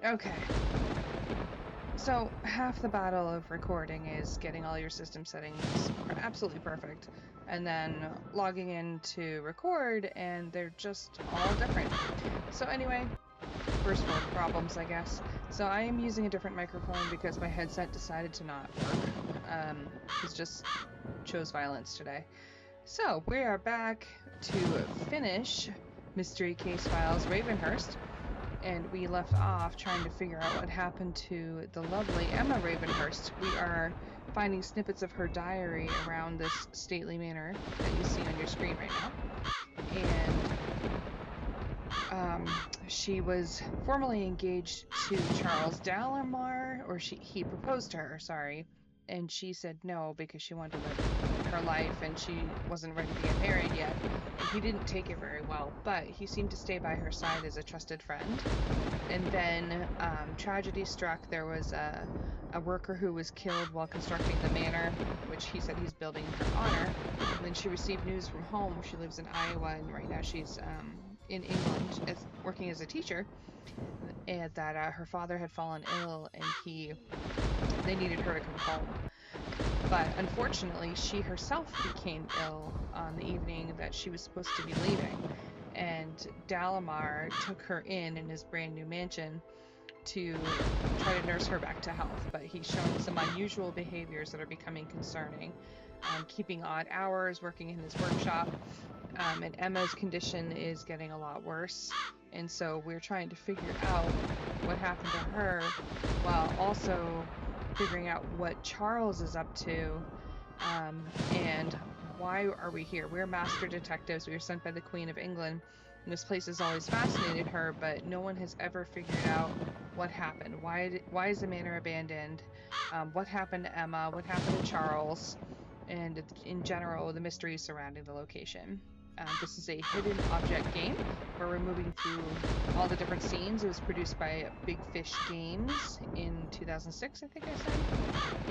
Okay. So, half the battle of recording is getting all your system settings absolutely perfect, and then logging in to record, and they're just all different. So anyway, first world problems, I guess. So I am using a different microphone because my headset decided to not work. It just chose violence today. So we are back to finish Mystery Case Files Ravenhearst, and we left off trying to figure out what happened to the lovely Emma Ravenhearst. We are finding snippets of her diary around this stately manor that you see on your screen right now. And she was formally engaged to Charles Dalimar, or he proposed to her, sorry, and she said no because she wanted to live her life and she wasn't ready to get married yet. And he didn't take it very well, but he seemed to stay by her side as a trusted friend. And then tragedy struck. There was a worker who was killed while constructing the manor, which he said he's building in her honor. And then she received news from home. She lives in Iowa, and right now she's in England working as a teacher. And that her father had fallen ill, and they needed her to come home. But unfortunately, she herself became ill on the evening that she was supposed to be leaving. And Dalimar took her in his brand new mansion to try to nurse her back to health, but he's showing some unusual behaviors that are becoming concerning. Keeping odd hours, working in his workshop, and Emma's condition is getting a lot worse. And so we're trying to figure out what happened to her while also figuring out what Charles is up to, and why are we here? We're master detectives. We were sent by the Queen of England. And this place has always fascinated her, but no one has ever figured out what happened. Why is the manor abandoned? What happened to Emma? What happened to Charles? And in general, the mysteries surrounding the location. This is a hidden object game where we're moving through all the different scenes. It was produced by Big Fish Games in 2006, I think I said.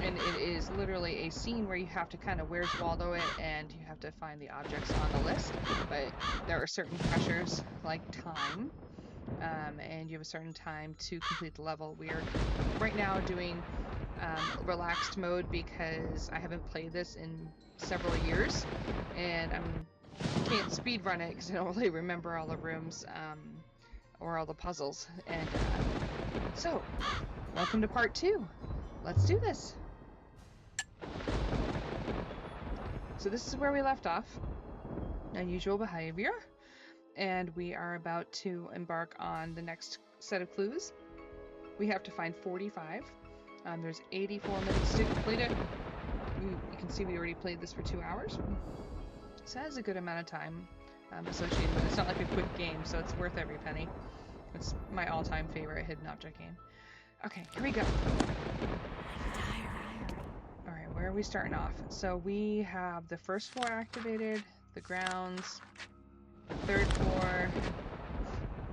And it is literally a scene where you have to kind of Where's Waldo it, and you have to find the objects on the list. But there are certain pressures like time, and you have a certain time to complete the level. We are right now doing relaxed mode because I haven't played this in several years, and can't speed run it because I don't really remember all the rooms or all the puzzles. And so, welcome to part 2. Let's do this. So this is where we left off. Unusual behavior. And we are about to embark on the next set of clues. We have to find 45. There's 84 minutes to complete it. You can see we already played this for 2 hours. So that is a good amount of time associated with it. It's not like a quick game, so it's worth every penny. It's my all-time favorite hidden object game. Okay, here we go. All right, where are we starting off? So we have the first floor activated, the grounds, the third floor,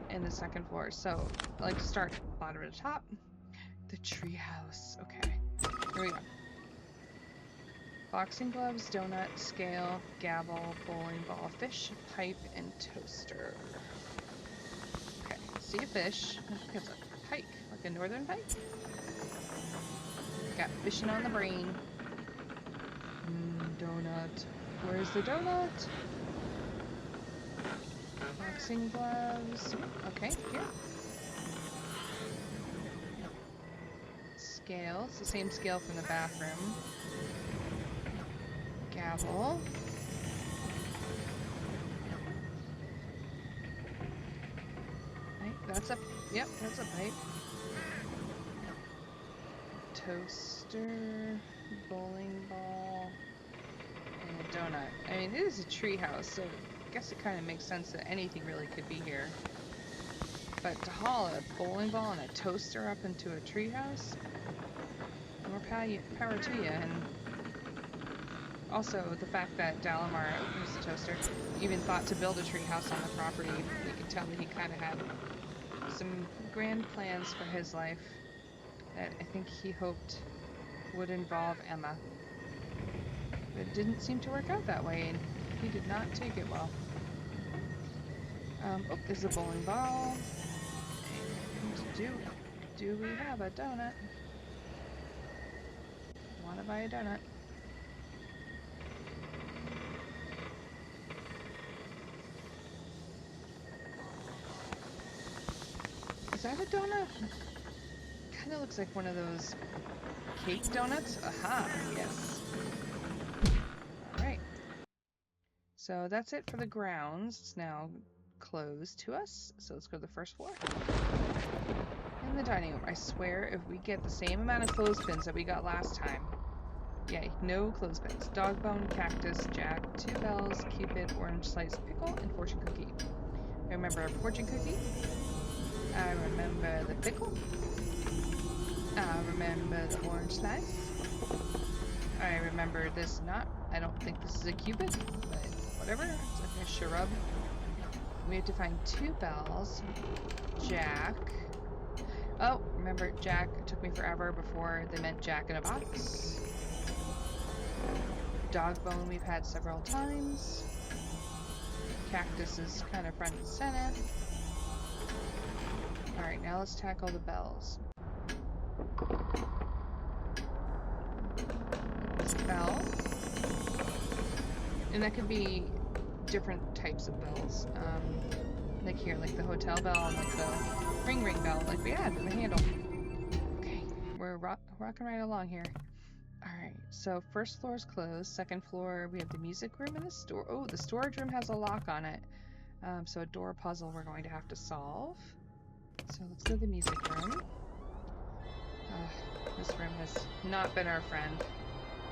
and the second floor. So I like to start bottom to top. The treehouse. Okay, here we go. Boxing gloves, donut, scale, gavel, bowling ball, fish, pipe, and toaster. Okay, see a fish. I think it's a pike, like a northern pike. Got fishing on the brain. Donut. Where's the donut? Boxing gloves. Okay, here. Scale. It's the same scale from the bathroom. Gavel. Right, that's a, yep, that's a pipe. Toaster, bowling ball, and a donut. I mean, it is a tree house, so I guess it kind of makes sense that anything really could be here. But to haul a bowling ball and a toaster up into a tree house, more power to you. And also the fact that Dalimar, here's the toaster, even thought to build a tree house on the property, you can tell that he kind of had some grand plans for his life that I think he hoped would involve Emma. But it didn't seem to work out that way, and he did not take it well. Oh, there's a bowling ball. Do Do we have a donut? Wanna buy a donut? Is that a donut? Kinda looks like one of those cake donuts. Aha, yes. Alright. So that's it for the grounds. It's now closed to us. So let's go to the first floor. In the dining room. I swear if we get the same amount of clothespins that we got last time. Yay, no clothespins. Dog bone, cactus, jack, 2 bells, cupid, orange slice, pickle, and fortune cookie. I remember a fortune cookie. I remember the pickle. I remember the orange slice. I remember this not. I don't think this is a cupid, but whatever. It's like a shrub. We have to find 2 bells. Jack. Oh, remember Jack. It took me forever before they meant Jack in a box. Dog bone we've had several times. Cactus is kind of front and center. Alright, now let's tackle the bells. Bell. And that could be different types of bells. Like here, like the hotel bell and like the ring bell like we had in the handle. Okay, we're rocking right along here. Alright, so first floor is closed. Second floor, we have the music room and the store. Oh, the storage room has a lock on it. So a door puzzle we're going to have to solve. So let's go to the music room. This room has not been our friend.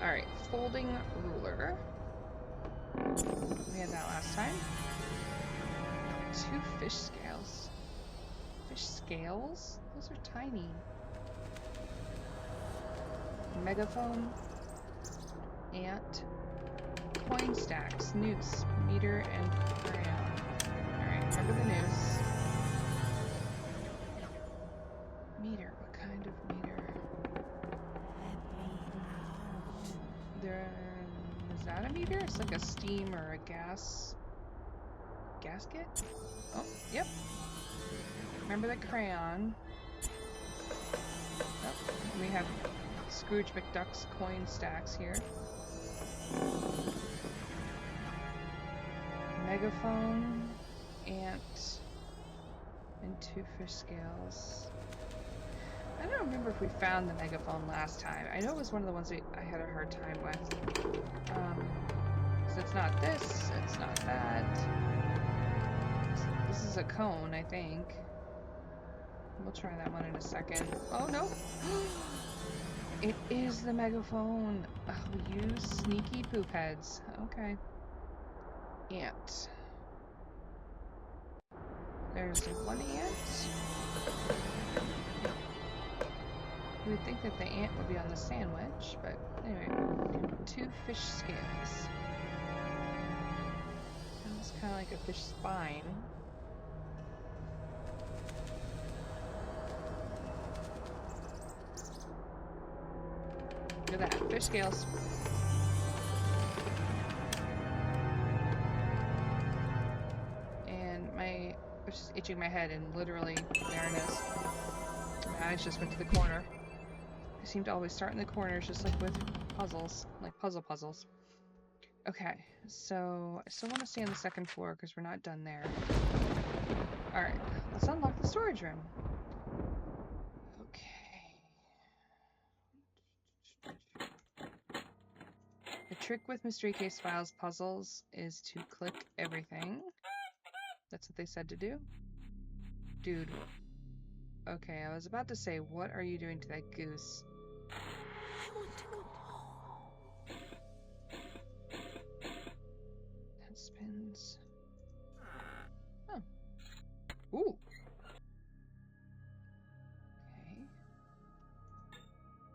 Alright, folding ruler. We had that last time. 2 fish scales. Fish scales? Those are tiny. Megaphone. Ant. Coin stacks. Noose. Meter and crayon. Alright, remember the noose. Meter. What kind of meter? Is that a meter? It's like a steam or a gas gasket? Oh, yep. Remember the crayon. Oh, we have Scrooge McDuck's coin stacks here. Megaphone, ant, and 2 fish scales. I don't remember if we found the megaphone last time. I know it was one of the ones that I had a hard time with. So it's not this, it's not that. This is a cone, I think. We'll try that one in a second. Oh, no! It is the megaphone! Oh, you sneaky poop heads. Okay. Ant. There's 1 ant. You would think that the ant would be on the sandwich, but anyway. 2 fish scales. It's kind of like a fish spine. Look at that, fish scales. And I was just itching my head, and literally, there it is. My eyes just went to the corner. I seem to always start in the corners, just like with puzzles, like puzzles. Okay, so I still want to stay on the second floor because we're not done there. Alright, let's unlock the storage room. Okay. The trick with Mystery Case Files puzzles is to click everything. That's what they said to do. Dude. Okay, I was about to say, what are you doing to that goose? I want to go home. That spins. Oh. Ooh. Okay.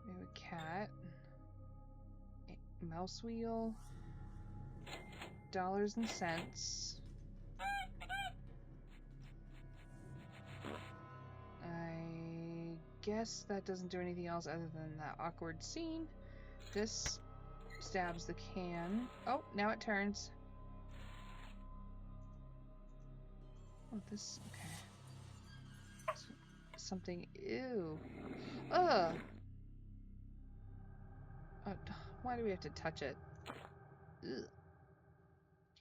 We have a cat. A mouse wheel. Dollars and cents. I guess that doesn't do anything else other than that awkward scene. This stabs the can. Oh, now it turns. Oh, this, okay. something. Ew. Ugh. Why do we have to touch it? Ugh.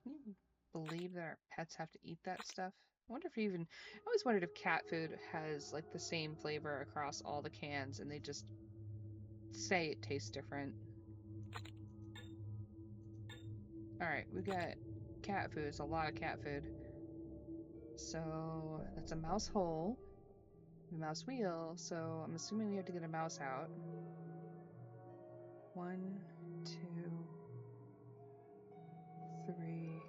Can you believe that our pets have to eat that stuff? I wonder if even. I always wondered if cat food has like the same flavor across all the cans and they just say it tastes different. Alright, we got cat food. It's a lot of cat food. So that's a mouse hole, a mouse wheel. So I'm assuming we have to get a mouse out. 1, 2, 3.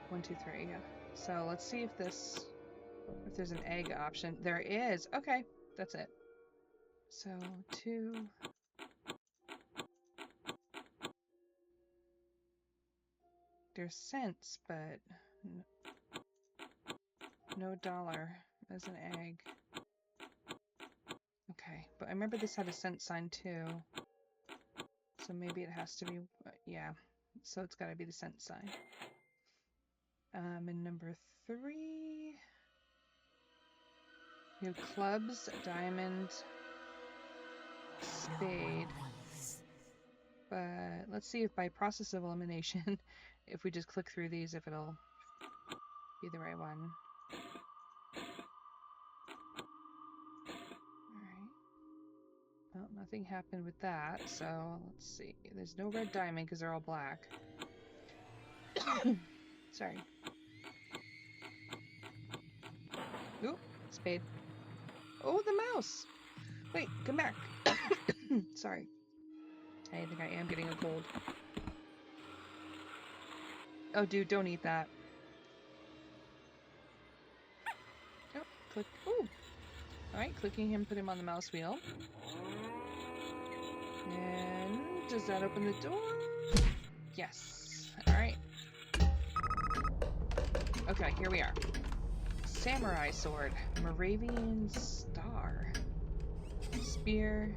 1, 2, 3. Yeah. So let's see if there's an egg option. There is. Okay, that's it. So 2. There's cents, but no dollar as an egg. Okay, but I remember this had a cent sign too. So maybe it has to be, yeah. So it's got to be the cent sign. And number 3, we have clubs, diamond, spade. But let's see if by process of elimination, if we just click through these, if it'll be the right one. Alright. Well, nothing happened with that, so let's see. There's no red diamond because they're all black. Sorry. Oop, spade. Oh, the mouse! Wait, come back. Sorry. I think I am getting a cold. Oh, dude, don't eat that. Oh, click. Ooh. Alright, clicking him, put him on the mouse wheel. And does that open the door? Yes. Alright. Okay, here we are. Samurai sword. Moravian star. Spear.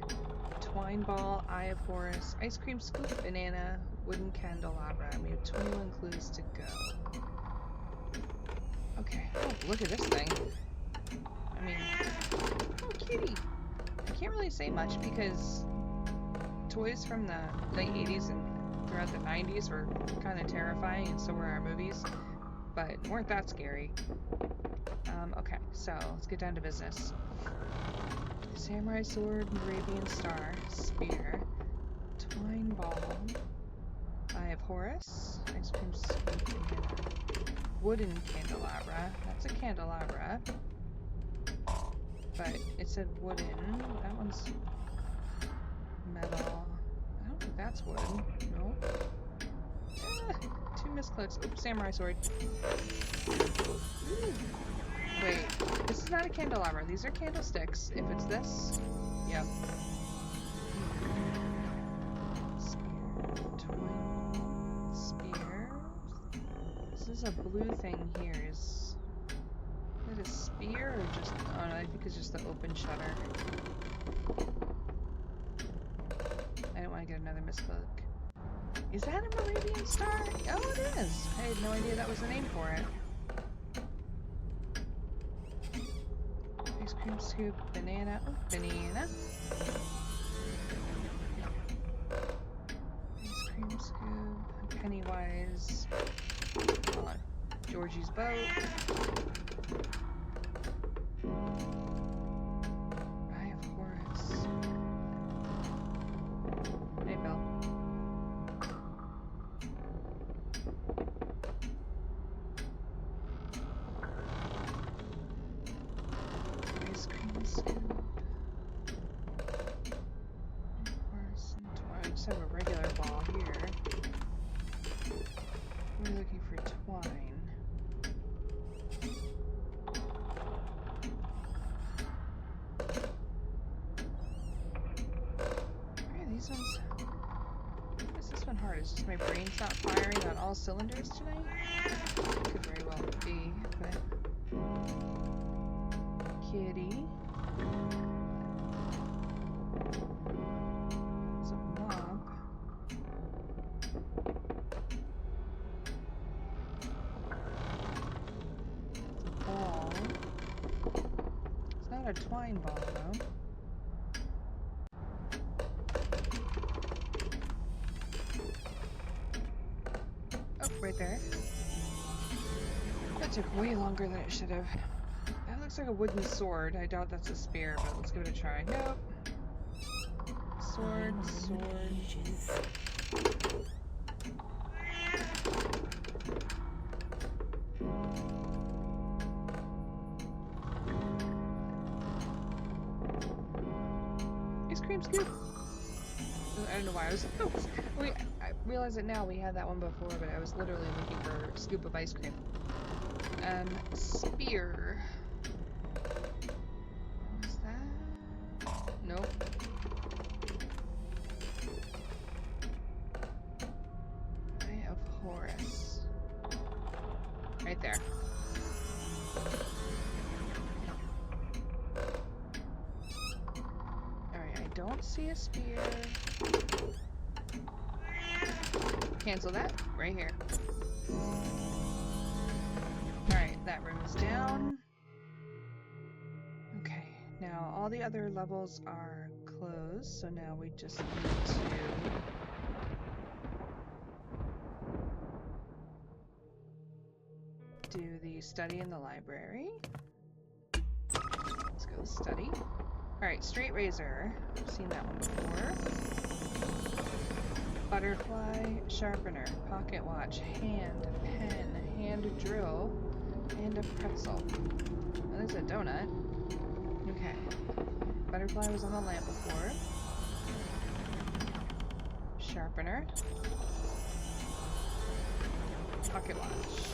Twine ball. Eye of Horus. Ice cream scoop. Banana. Wooden candelabra. And we have 21 clues to go. Okay. Oh, look at this thing. I mean... Oh, kitty! I can't really say much because toys from the late 80s and throughout the 90s were kind of terrifying, and so were our movies, but weren't that scary. Okay, so let's get down to business. Samurai sword, Moravian star, spear, twine ball, Eye of Horus, ice cream scoop, banana, wooden candelabra. That's a candelabra, but it said wooden. That one's metal. I don't think that's wood. No. Ah, 2 misclicks. Oops, samurai sword. Ooh. Wait, this is not a candelabra. These are candlesticks. If it's this, yep. Spear. Twin spear. This is a blue thing here. Is it a spear or just... Oh no, I think it's just the open shutter. I don't want to get another misclick. Is that a Moravian star? Oh, it is. I had no idea that was the name for it. Ice cream scoop, banana. Oh, banana. Ice cream scoop, Pennywise. Hold on. Georgie's boat. Eye of Horus. Hey, Bill. Ice cream scoop. Horse and twine. We just have a regular ball here. We're looking for twine. These ones... Why is this one hard? Is just my brain's not firing on all cylinders tonight? Could very well be, but... Kitty. There's a mop. There's a ball. a twine ball, though. Oh, right there. That took way longer than it should have. That looks like a wooden sword. I doubt that's a spear, but let's give it a try. Nope. Sword, sword. Ice cream scoop. I don't know why I was. I realize it now. We had that one before, but I was literally looking for a scoop of ice cream. Spear. What's that? Nope. Eye of Horus. Right there. Alright, I don't see a spear. Cancel that. Right here. Alright, that room is down. Okay, now all the other levels are closed, so now we just need to do the study in the library. Let's go study. Alright, straight razor. I've seen that one before. Butterfly, sharpener, pocket watch, hand, pen, hand drill, and a pretzel. Oh, there's a donut. Okay. Butterfly was on the lamp before. Sharpener. Pocket watch.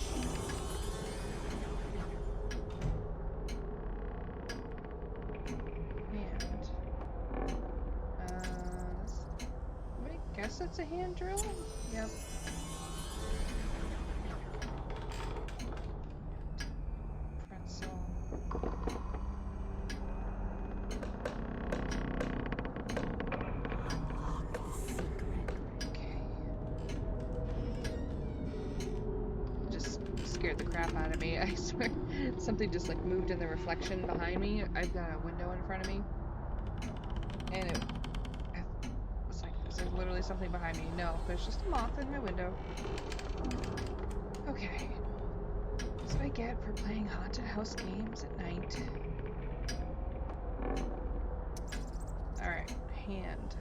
I guess it's a hand drill? Yep. Pretzel. Okay. Just scared the crap out of me, I swear. Something just like moved in the reflection behind me. I've got a window in front of me. And it was like, is there literally something behind me? No, there's just a moth in my window. Okay. That's what I get for playing haunted house games at night. Alright, hand.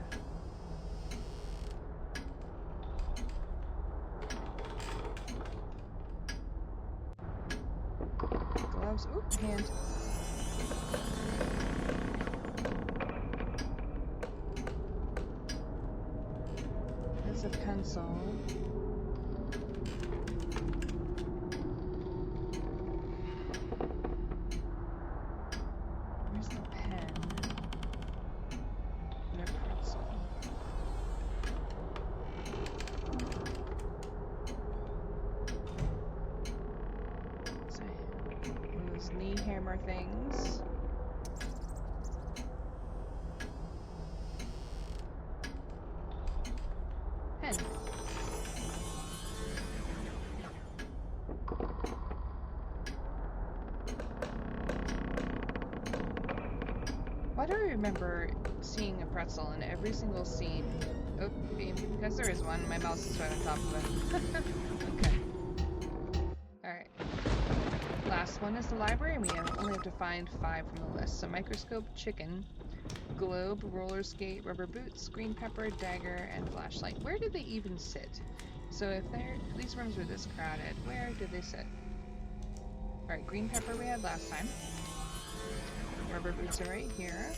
Gloves. Oop, hand. There's a pencil. Where's the pen? And a pretzel. So, one of those knee hammer things. Pen. Why do I remember seeing a pretzel in every single scene? Oh, because there is one. My mouse is right on top of it. Okay. Alright. Last one is the library, and we only have to find 5 from the list. So microscope, chicken, globe, roller skate, rubber boots, green pepper, dagger, and flashlight. Where do they even sit? So if these rooms were this crowded, where do they sit? Alright, green pepper we had last time. Rubber boots are right here.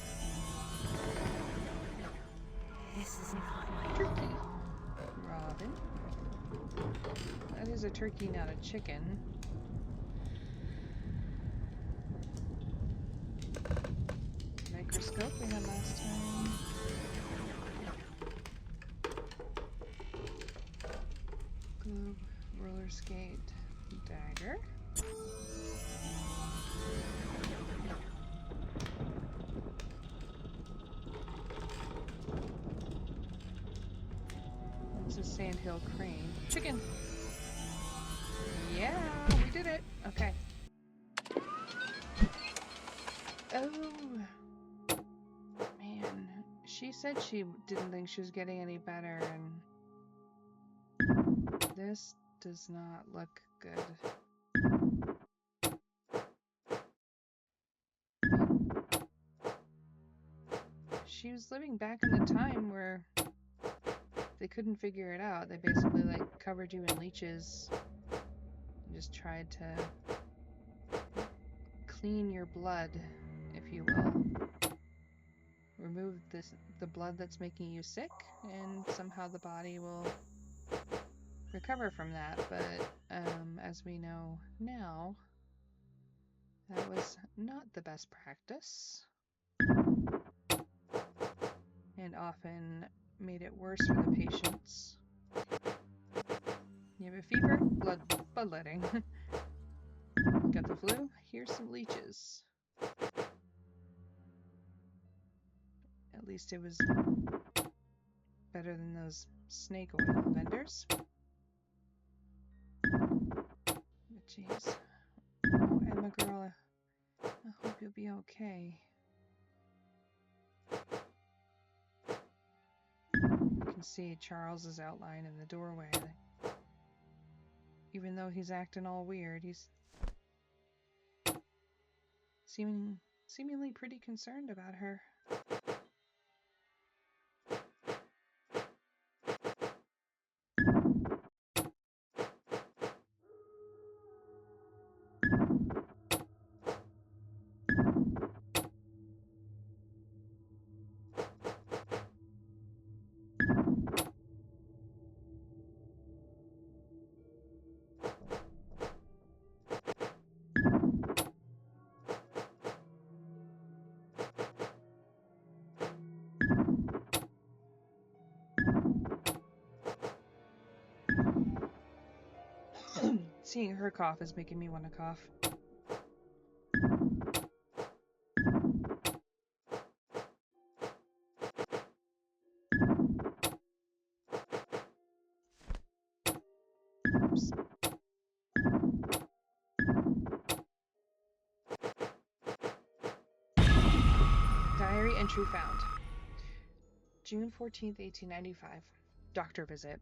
This is not my Turkey. Robin. That is a turkey, not a chicken. Microscope we had last time. Globe, roller skate, dagger. It's a sandhill crane. Chicken! Yeah, we did it! Okay. Oh, She said she didn't think she was getting any better, and this does not look good. She was living back in the time where they couldn't figure it out. They basically like covered you in leeches and just tried to clean your blood, if you will. Remove the blood that's making you sick, and somehow the body will recover from that. But as we know now, that was not the best practice, and often made it worse for the patients. You have a fever? Bloodletting. Got the flu? Here's some leeches. At least it was better than those snake oil vendors. But jeez. Oh, Emma girl, I hope you'll be okay. We can see Charles's outline in the doorway. Even though he's acting all weird, he's seemingly pretty concerned about her. Seeing her cough is making me want to cough. Oops. Diary entry found. June 14th, 1895. Doctor visit.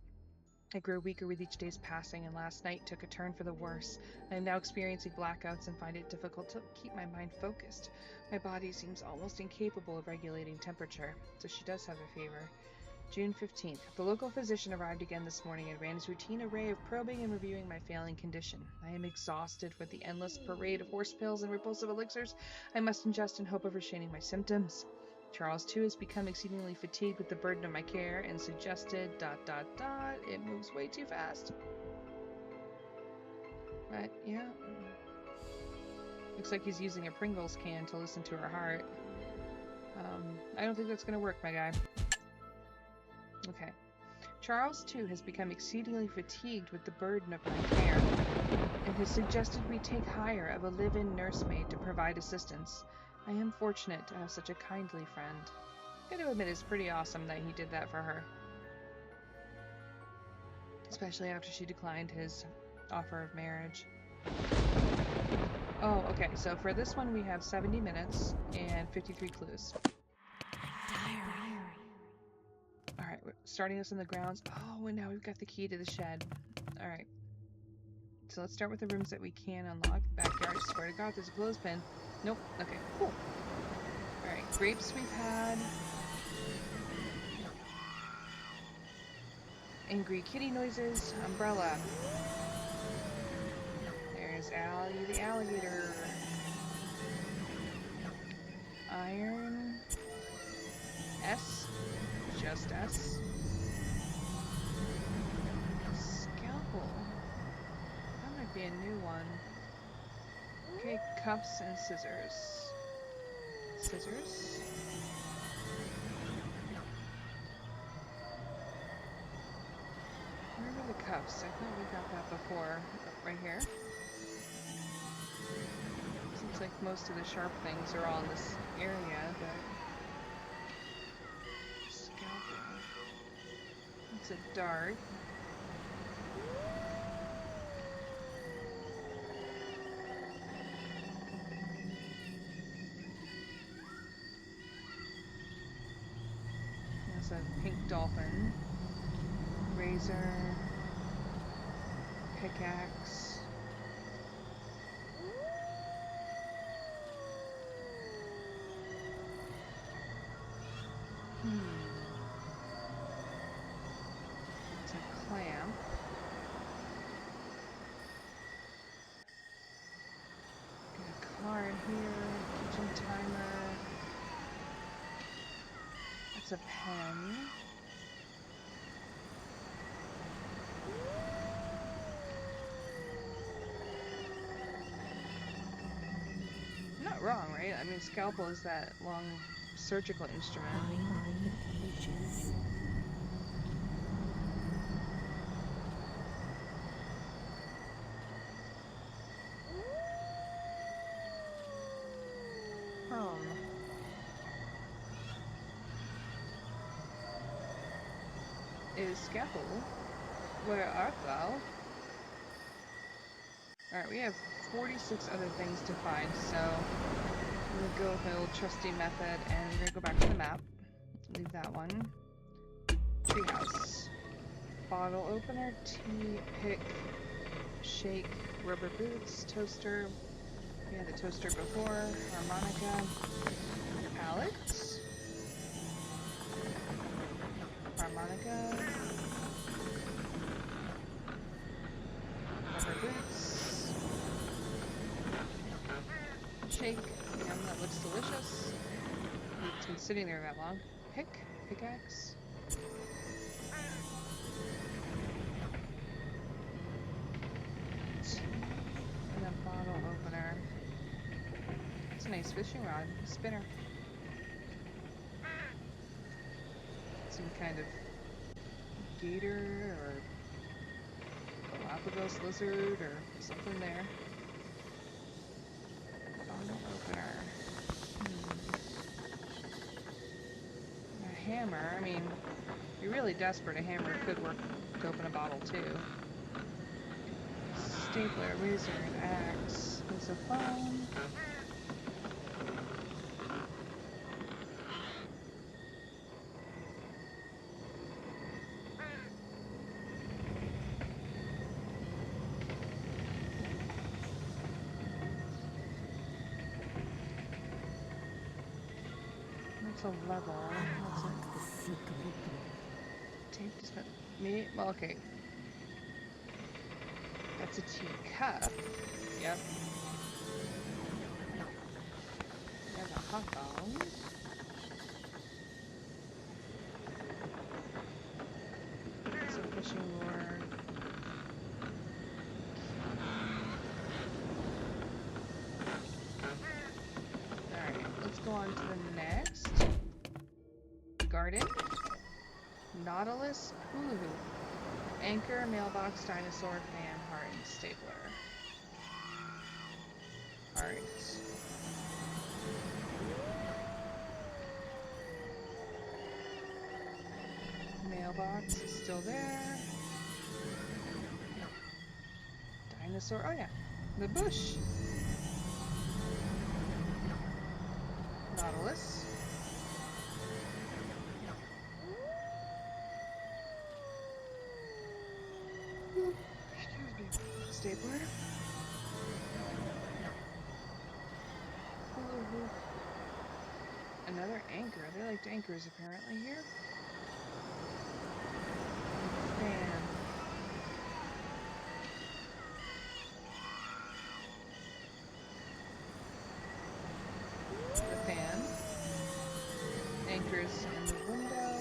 I grew weaker with each day's passing, and last night took a turn for the worse. I am now experiencing blackouts and find it difficult to keep my mind focused. My body seems almost incapable of regulating temperature, so she does have a fever. June 15th. The local physician arrived again this morning and ran his routine array of probing and reviewing my failing condition. I am exhausted with the endless parade of horse pills and repulsive elixirs I must ingest in hope of restraining my symptoms. Charles, too, has become exceedingly fatigued with the burden of my care and suggested ... It moves way too fast. But, yeah. Looks like he's using a Pringles can to listen to her heart. I don't think that's going to work, my guy. Okay. Charles, too, has become exceedingly fatigued with the burden of my care, and has suggested we take hire of a live-in nursemaid to provide assistance. I am fortunate to have such a kindly friend. I gotta admit, it's pretty awesome that he did that for her. Especially after she declined his offer of marriage. Oh, okay, so for this one we have 70 minutes and 53 clues. Alright, we're starting this on the grounds. Oh, and now we've got the key to the shed. Alright. So let's start with the rooms that we can unlock. Backyard, I swear to God, there's a clothespin. Nope. Okay, cool. Alright, grapes we've had. Angry kitty noises. Umbrella. There's Allie the alligator. Iron. S. Just S. Scalpel. That might be a new one. Okay, cuffs and scissors. Scissors. Where were the cuffs? I thought we got that before. Right here. Seems like most of the sharp things are all in this area, but... Scalpel. It's a dart. That's a pink dolphin. Razor. Pickaxe. It's a clamp. Got a card here. Kitchen timer. That's a pen. I'm not wrong, right? I mean, scalpel is that long surgical instrument. Fine the pages. Is scalpel? Where art thou? Alright, we have 46 other things to find, so I'm gonna go with my old trusty method, and we're gonna go back to the map. Leave that one. Treehouse. Bottle opener, tea, pick, shake, rubber boots, toaster. We had the toaster before. Harmonica. Palette. Harmonica. Rubber boots. Shake. Yum, that looks delicious. It's been sitting there that long. Pickaxe. And a bottle opener. It's a nice fishing rod. Spinner. Some kind of gator or Galapagos lizard or something there. Bottle opener. A hammer. I mean, if you're really desperate, a hammer could work to open a bottle too. Stapler, razor, and axe. There's a phone. That's a level. That's The secret a tape to spend. Me? Well, okay. That's a teacup. Yep. There's a hot dog. That's a fishing lure. Alright, let's go on to the next. Garden. Nautilus. Hula hoop. Anchor, mailbox, dinosaur, fan, heart, and stapler. Heart. Mailbox is still there. Dinosaur. Oh yeah, the bush. Nautilus. Excuse me. Stapler. Another anchor. They liked anchors apparently here. Fan. The fan. Anchors in the window.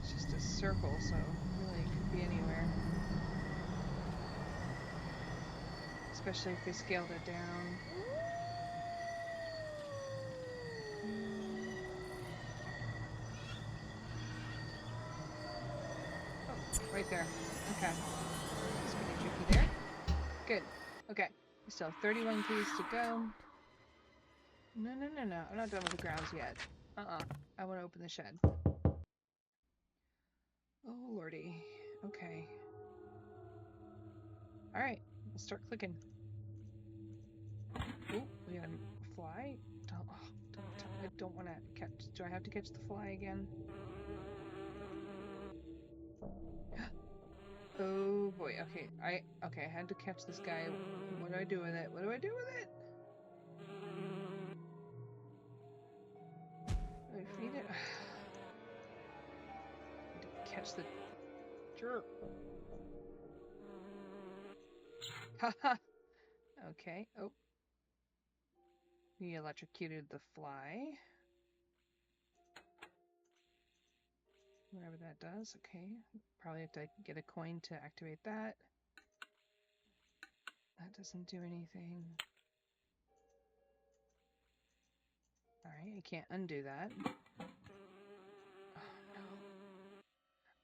It's just a circle, so really it could be anywhere. Especially if they scaled it down. Oh, right there. Okay. It's pretty tricky there. Good. Okay. We still have 31 keys to go. No. I'm not done with the grounds yet. I want to open the shed. Oh, lordy. Okay. Alright. Let's start clicking. Oh, we got a fly. I don't want to catch. Do I have to catch the fly again? Oh boy. Okay, I had to catch this guy. What do I do with it? What do I do with it? Do I feed it? I need to catch the jerk. Haha. Okay. Oh, we electrocuted the fly. Whatever that does. Okay. Probably have to get a coin to activate that. That doesn't do anything. Alright, I can't undo that. Oh no.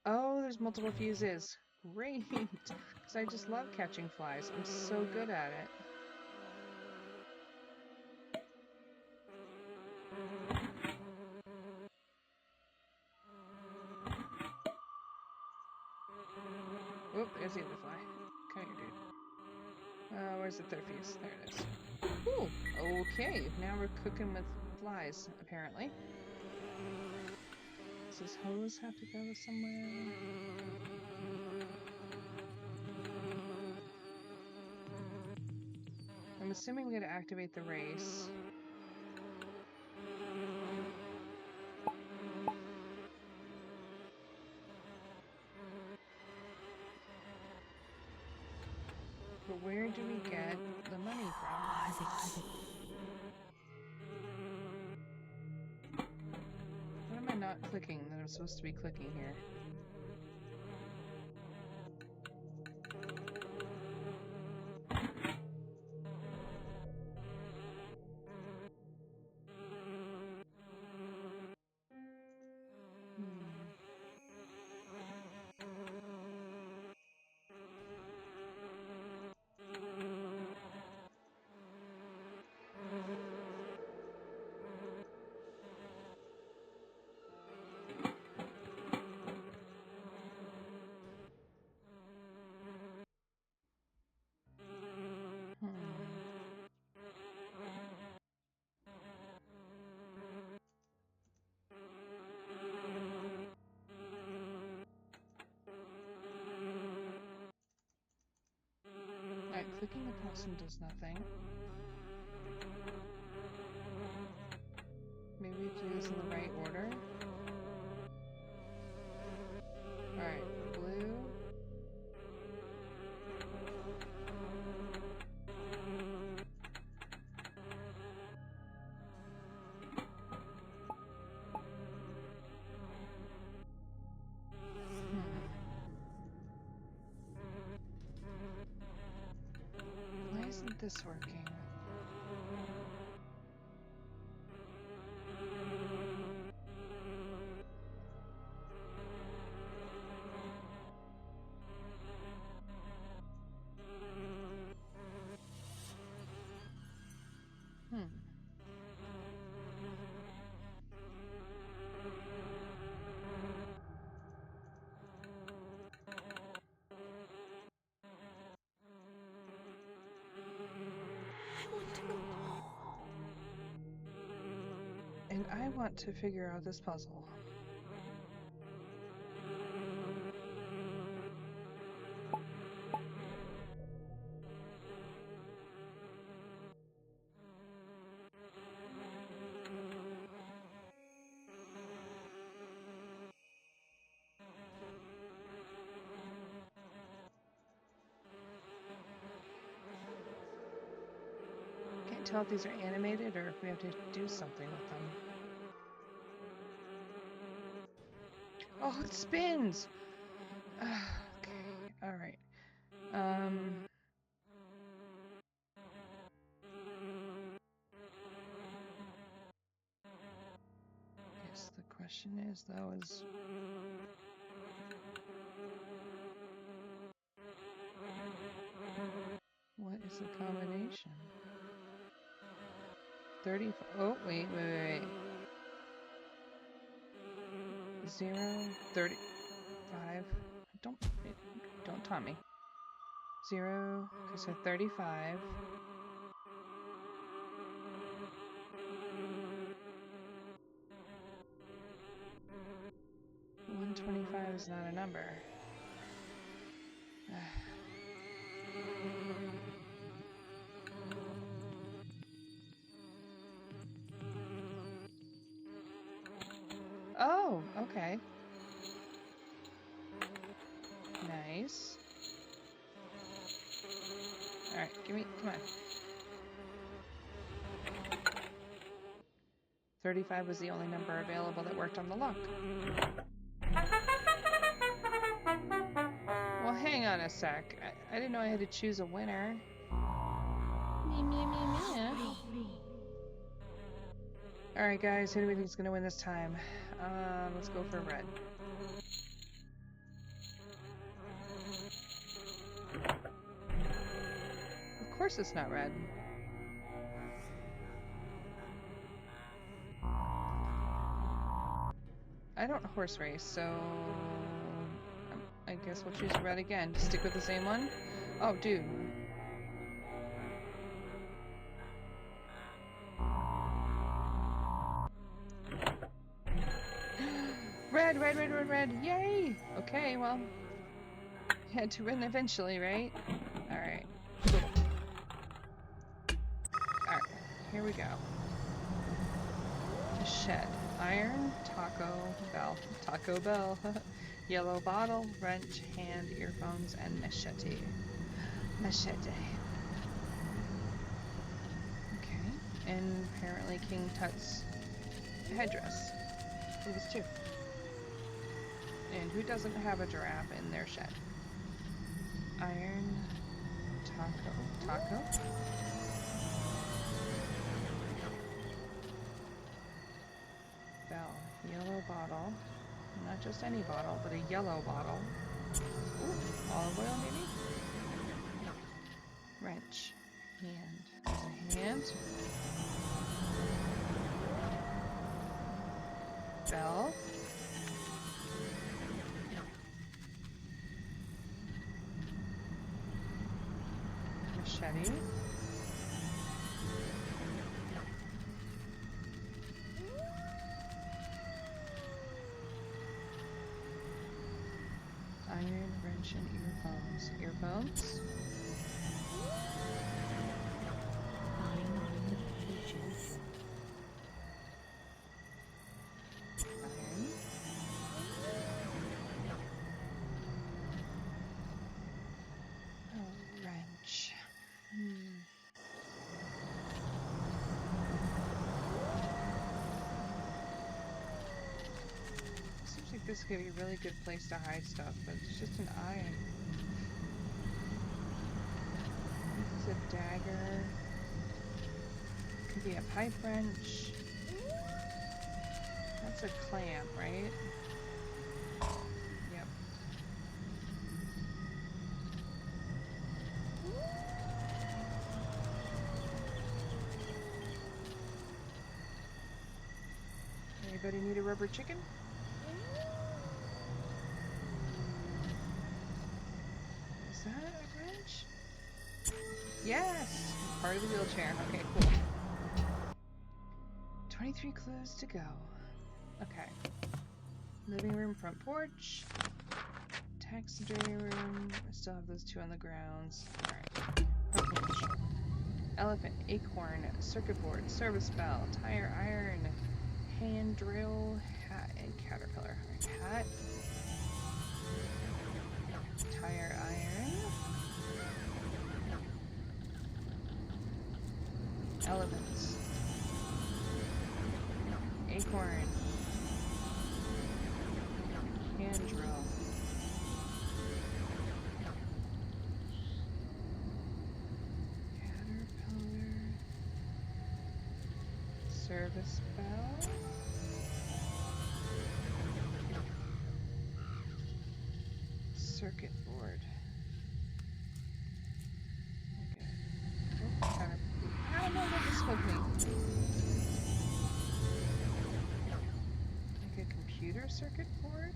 Oh, there's multiple fuses. Great! Because I just love catching flies. I'm so good at it. Whoop, there's the other fly. Come here, dude. Where's the third fuse? There it is. Ooh, okay. Now we're cooking with flies, apparently. Does this hose have to go somewhere? I'm assuming we gotta activate the race. But where do we get the money from? The key. What am I not clicking that I'm supposed to be clicking here? Hmm. Hmm. Alright, clicking the possum does nothing. Maybe we have to do this in the right order. Alright, blue. Hmm. Why isn't this working? Hmm. I want to go home. And I want to figure out this puzzle. Can't tell if these are animated or if we have to do something with them. Oh, it spins! Okay, alright. Yes, the question is, though, is... What is the combination? 30... Oh, wait. 0, 35... Don't taunt me. 0, okay, so 35. 35 is not a number. Oh, okay. Nice. Alright, come on. 35 was the only number available that worked on the lock. Well, hang on a sec. I didn't know I had to choose a winner. Alright, guys, who do we think is going to win this time? Let's go for red. Of course it's not red. I don't horse race, so I guess we'll choose red again. Stick with the same one? Oh, dude. Red, red, red, red, red. Yay! Okay, well, had to win eventually, right? Alright. Cool. Alright, here we go. The shed. Iron, Taco Bell, yellow bottle, wrench, hand, earphones, and machete. Machete. Okay, and apparently King Tut's headdress. It was two. And who doesn't have a giraffe in their shed? Iron, taco. Bell, yellow bottle. Not just any bottle, but a yellow bottle. Ooh, olive oil maybe? Wrench. Hand. There's a hand. Bell. Machete. Iron, wrench, and earphones. Earphones. Iron. Oh, wrench. Seems like this could be a really good place to hide stuff, but it's just an iron. This is a dagger. Could be a pipe wrench. That's a clamp, right? Yep. Anybody need a rubber chicken? Is that a wrench? Yes! Part of the wheelchair. Okay, cool. 23 clues to go. Okay. Living room, front porch. Taxidermy room. I still have those two on the grounds. Alright. Front porch. Elephant, acorn, circuit board, service bell, tire iron, hand drill, hat, and caterpillar. Alright, hat. Tire iron. Elephants. Acorn. Hand drill. Caterpillar. Service bell. Circuit board. Okay. Oh, I don't know what this spoke me. Like a computer circuit board?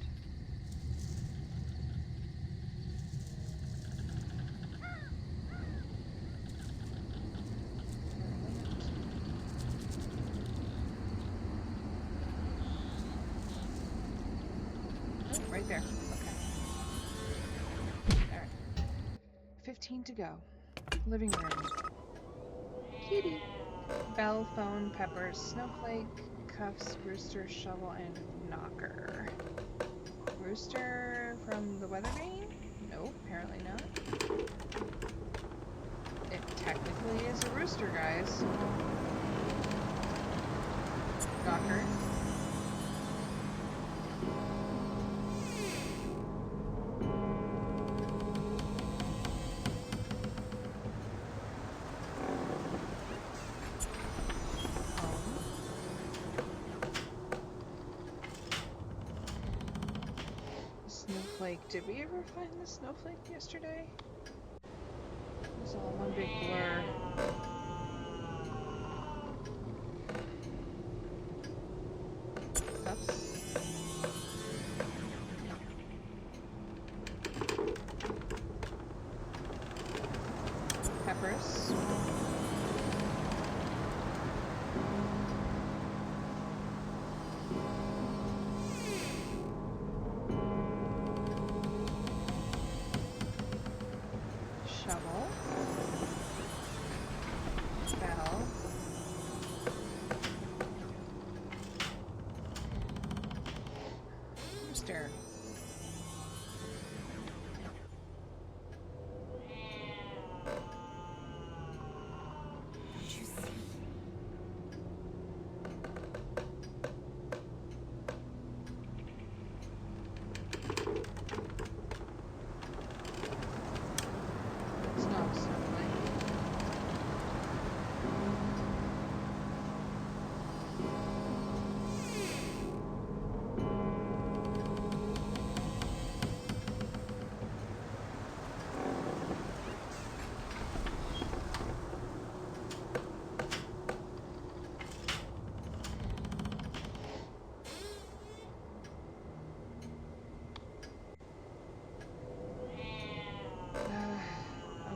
Oh, right there. 15 to go. Living room. Kitty. Bell, phone, peppers, snowflake, cuffs, rooster, shovel, and knocker. Rooster from the weather vane? Nope, apparently not. It technically is a rooster, guys. Knocker. Snowflake. Did we ever find the snowflake yesterday? It was all one big blur. Cups. Peppers. Shovel. Bell. Rooster. Don't you see? It's not a snowflake.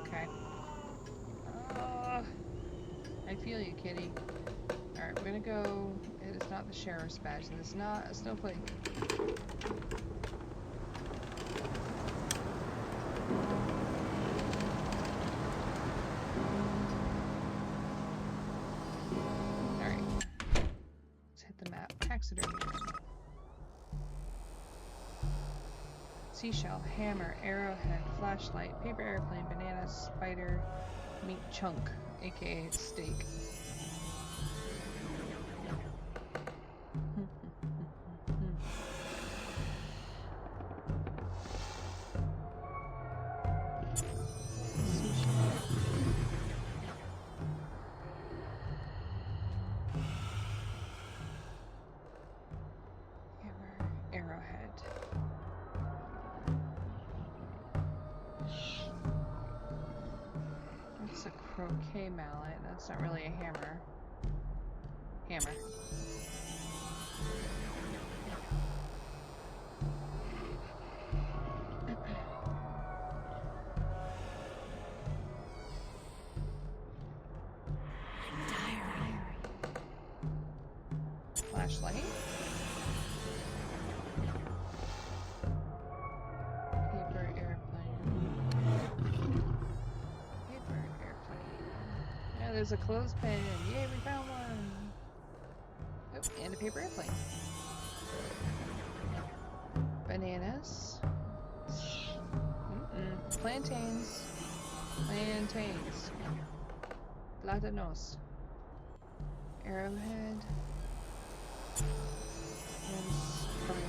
Okay. I feel you, kitty. Alright, we're gonna go. It is not the sheriff's badge. It is not a snowflake. Alright. Let's hit the map. Taxidermy. Seashell, hammer, arrowhead, flashlight, paper airplane, banana, spider, meat chunk, aka steak. Hammer, arrowhead. That's a croquet mallet. That's not really a hammer. Hammer. Diary. Flashlight. Paper airplane. Paper airplane. Yeah, there's a clothespin. Yay, we found one. Oh, and a paper airplane. Bananas. Plantains. Plantains. Platanos. Arrowhead. And spider.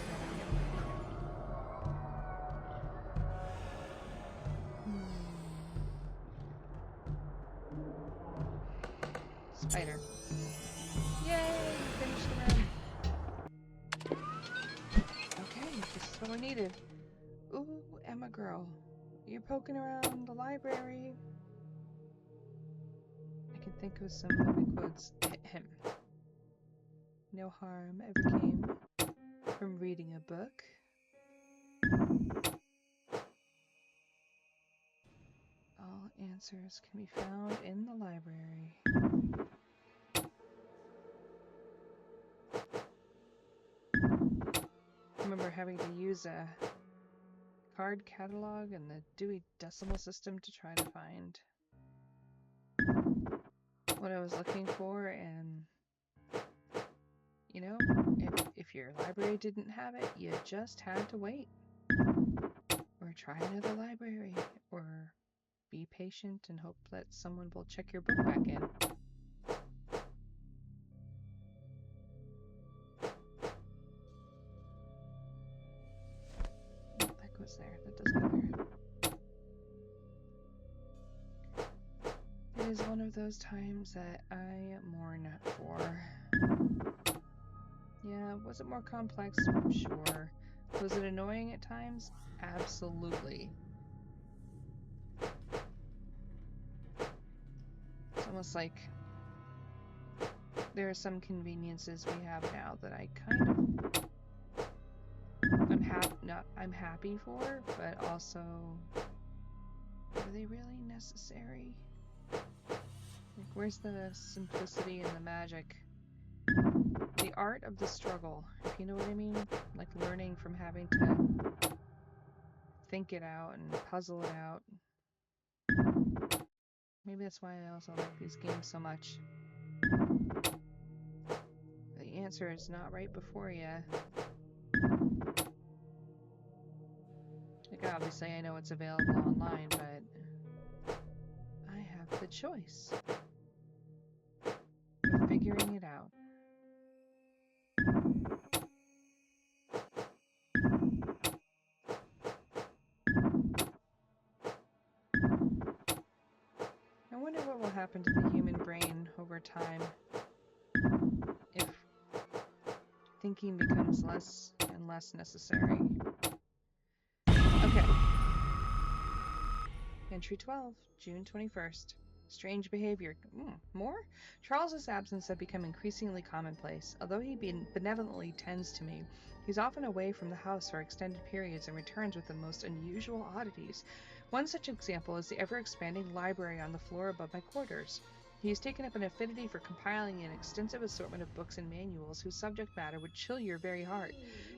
Spider. Yay! Finished the run. Okay, this is what we needed. Ooh, Emma girl. You're poking around the library. I can think of some movie quotes. Ahem. No harm ever came from reading a book. All answers can be found in the library. I remember having to use a card catalog and the Dewey Decimal System to try to find what I was looking for, and you know, if your library didn't have it, you just had to wait. Or try another library, or be patient and hope that someone will check your book back in. Oh, that goes there. That does go there. It is one of those times that I mourn for. Yeah, was it more complex? Sure. Was it annoying at times? Absolutely. It's almost like there are some conveniences we have now that I kind of I'm happy for, but also, are they really necessary? Like, where's the simplicity and the magic? The art of the struggle, if you know what I mean? Like learning from having to think it out and puzzle it out. Maybe that's why I also like these games so much. The answer is not right before you. Like, obviously I know it's available online, but I have the choice of figuring it out. I wonder what will happen to the human brain over time if thinking becomes less and less necessary. Okay. Entry 12, June 21st. Strange behavior. More? Charles's absence had become increasingly commonplace. Although he benevolently tends to me, he's often away from the house for extended periods and returns with the most unusual oddities. One such example is the ever-expanding library on the floor above my quarters. He has taken up an affinity for compiling an extensive assortment of books and manuals whose subject matter would chill your very heart.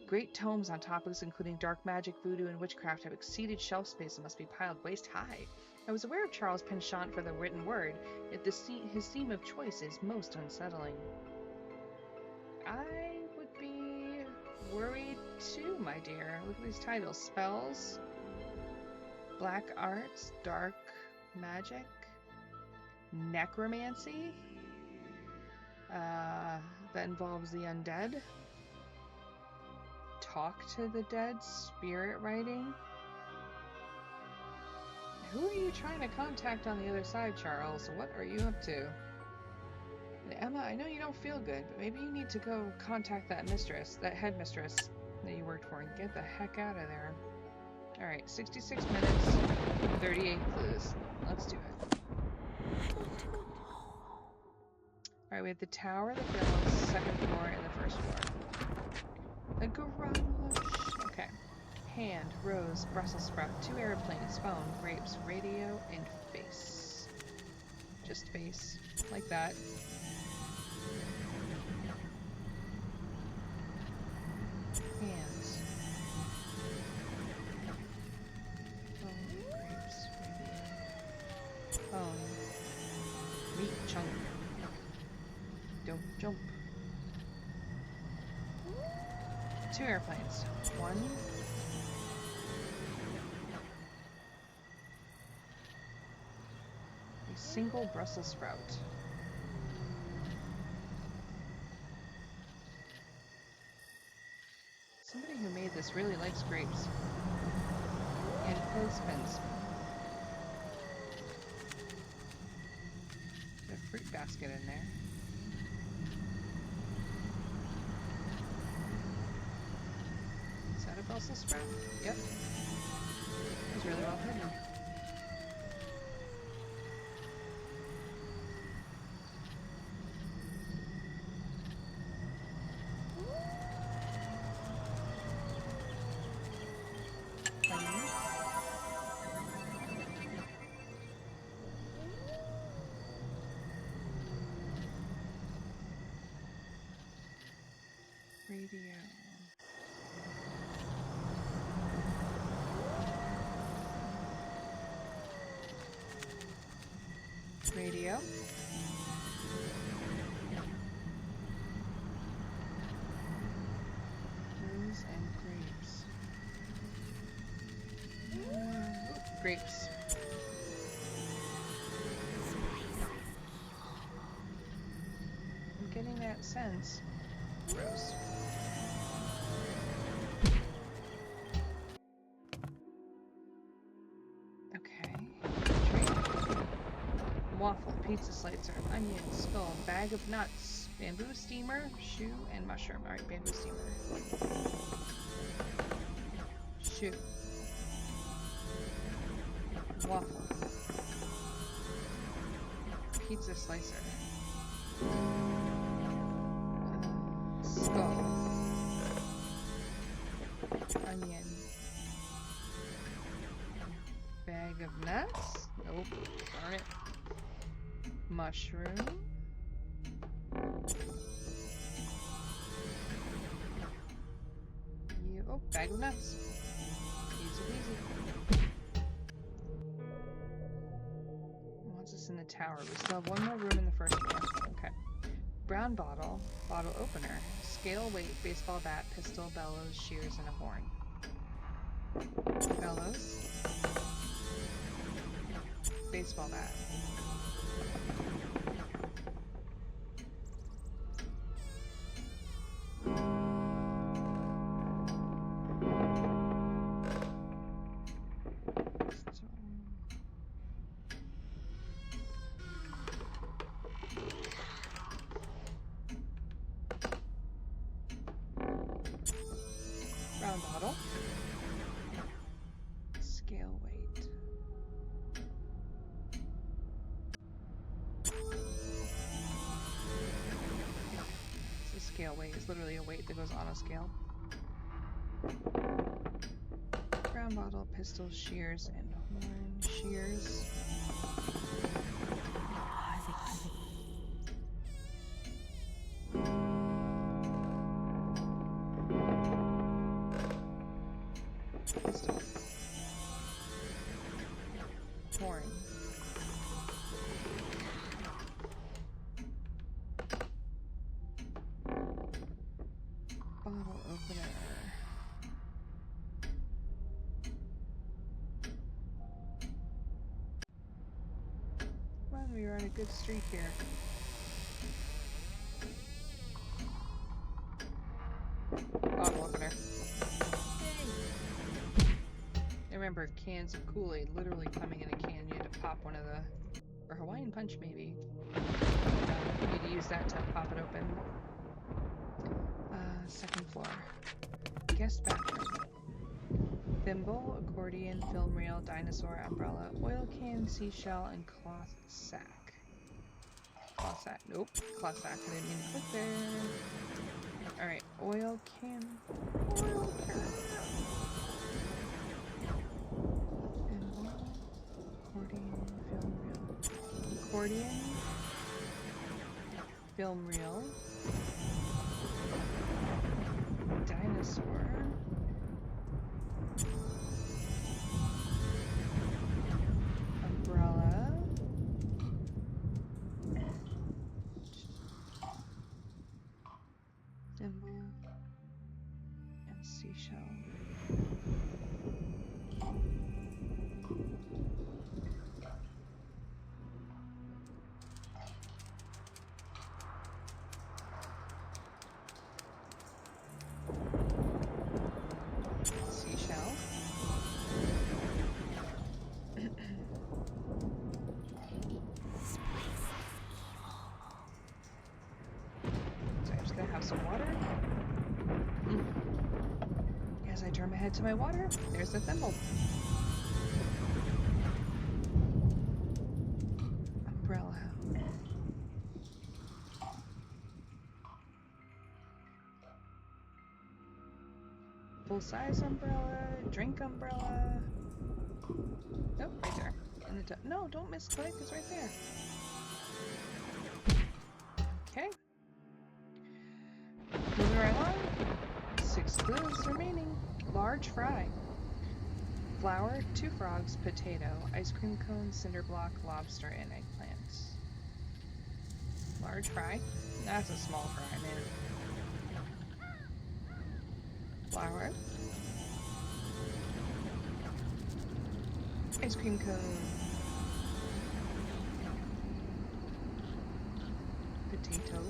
Great tomes on topics including dark magic, voodoo, and witchcraft have exceeded shelf space and must be piled waist high. I was aware of Charles' penchant for the written word, yet his theme of choice is most unsettling. I would be worried too, my dear. Look at these titles. Spells, black arts, dark magic, necromancy, that involves the undead, talk to the dead, spirit writing. Who are you trying to contact on the other side, Charles? What are you up to? And Emma, I know you don't feel good, but maybe you need to go contact that headmistress that you worked for and get the heck out of there. Alright, 66 minutes, 38 clues. Let's do it. Alright, we have the tower, the grounds, second floor, and the first floor. The garage. Okay. Hand, rose, Brussels sprout, 2 airplanes, phone, grapes, radio, and face. Just face. Like that. Hands. Phone, grapes, radio. Phone. Meat chunk. Don't jump. 2 airplanes. 1. A single Brussels sprout. Somebody who made this really likes grapes. And clothespins. There's a fruit basket in there. Is that a Brussels sprout? Yep. It was really well hidden. Radio. Radio. Blues and grapes. Grapes. I'm getting that sense. Gross. Okay. Waffle, pizza slicer, onion, skull, bag of nuts, bamboo steamer, shoe, and mushroom. Alright, bamboo steamer. Shoe. Waffle. Pizza slicer. Skull. Onion. Bag of nuts? Nope. Darn it. Mushroom. Oh, bag of nuts. Easy peasy. Wants us in the tower. We still have one more room in the first floor. Okay. Brown bottle. Bottle opener. Scale, weight, baseball bat, pistol, bellows, shears, and a horn. Bellows. Baseball bat. Brown bottle. Scale weight. The scale weight is literally a weight that goes on a scale. Brown bottle, pistol, shears, and horn. Shears. Pistol. Horn. Bottle opener. Well, we are on a good streak here. Bottle opener. I remember cans of Kool-Aid literally coming in a can. You had to pop one of the... Or Hawaiian Punch, maybe. You had to use that to pop it open. Second floor. Guest bathroom. Thimble, accordion, film reel, dinosaur, umbrella, oil can, seashell, and cloth sack. Cloth sack. Nope. Cloth sack. I didn't mean to click there. Alright. Oil can. Oil can. Accordion, film reel, dinosaur, umbrella, thimble, and seashell. Some water. As I turn my head to my water, there's the thimble. Umbrella. Full-size umbrella, drink umbrella. Nope, right there. In the no, don't misclick, it's right there. Okay. Moving right along. 6 clues remaining. Large fry. Flour, 2 frogs, potato, ice cream cone, cinder block, lobster, and eggplant. large fry. That's a small fry, man. Flour. Ice cream cone. Potato.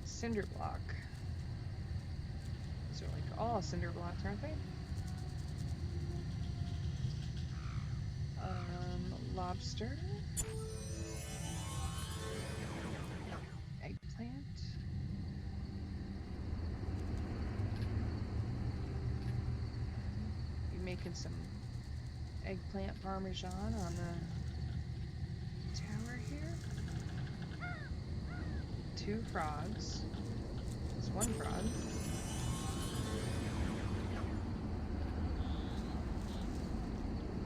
Cinder block. These are like all cinder blocks, aren't they? Lobster. Eggplant. You're making some eggplant parmesan on the tower here. 2 frogs. There's 1 frog.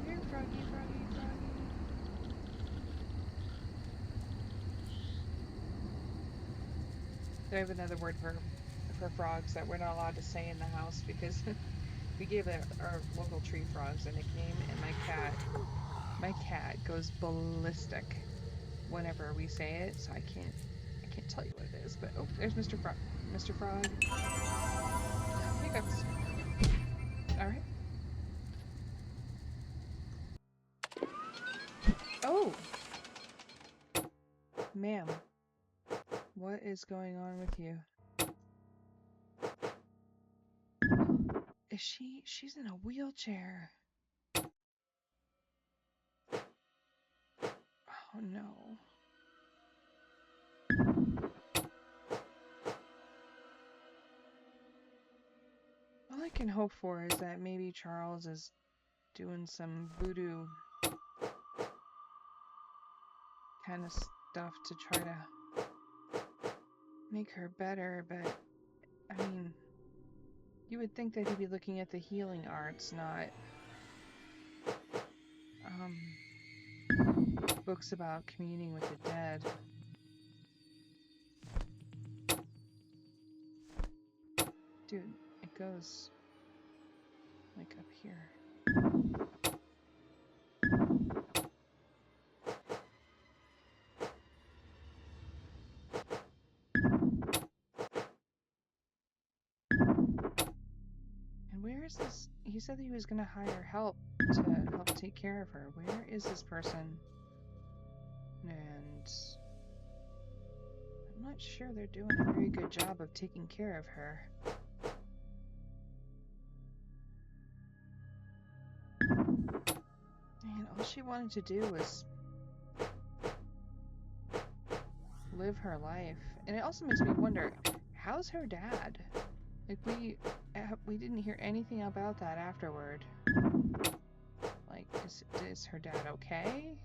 Here, froggy, froggy, froggy. Do I have another word for frogs that we're not allowed to say in the house because we gave our local tree frogs a nickname, and my cat goes ballistic whenever we say it, so I can't tell you what it is, but oh, there's Mr. Frog. Mr. Frog. Hiccups. Alright. Oh! Ma'am. What is going on with you? Is she's in a wheelchair. Oh no. All I can hope for is that maybe Charles is doing some voodoo kind of stuff to try to make her better, but I mean, you would think that he'd be looking at the healing arts, not books about communing with the dead. Dude, it goes like up here. And where is this? He said that he was going to hire help to help take care of her. Where is this person? And I'm not sure they're doing a very good job of taking care of her. And all she wanted to do was live her life. And it also makes me wonder, how's her dad? Like, we didn't hear anything about that afterward. Like, is her dad okay?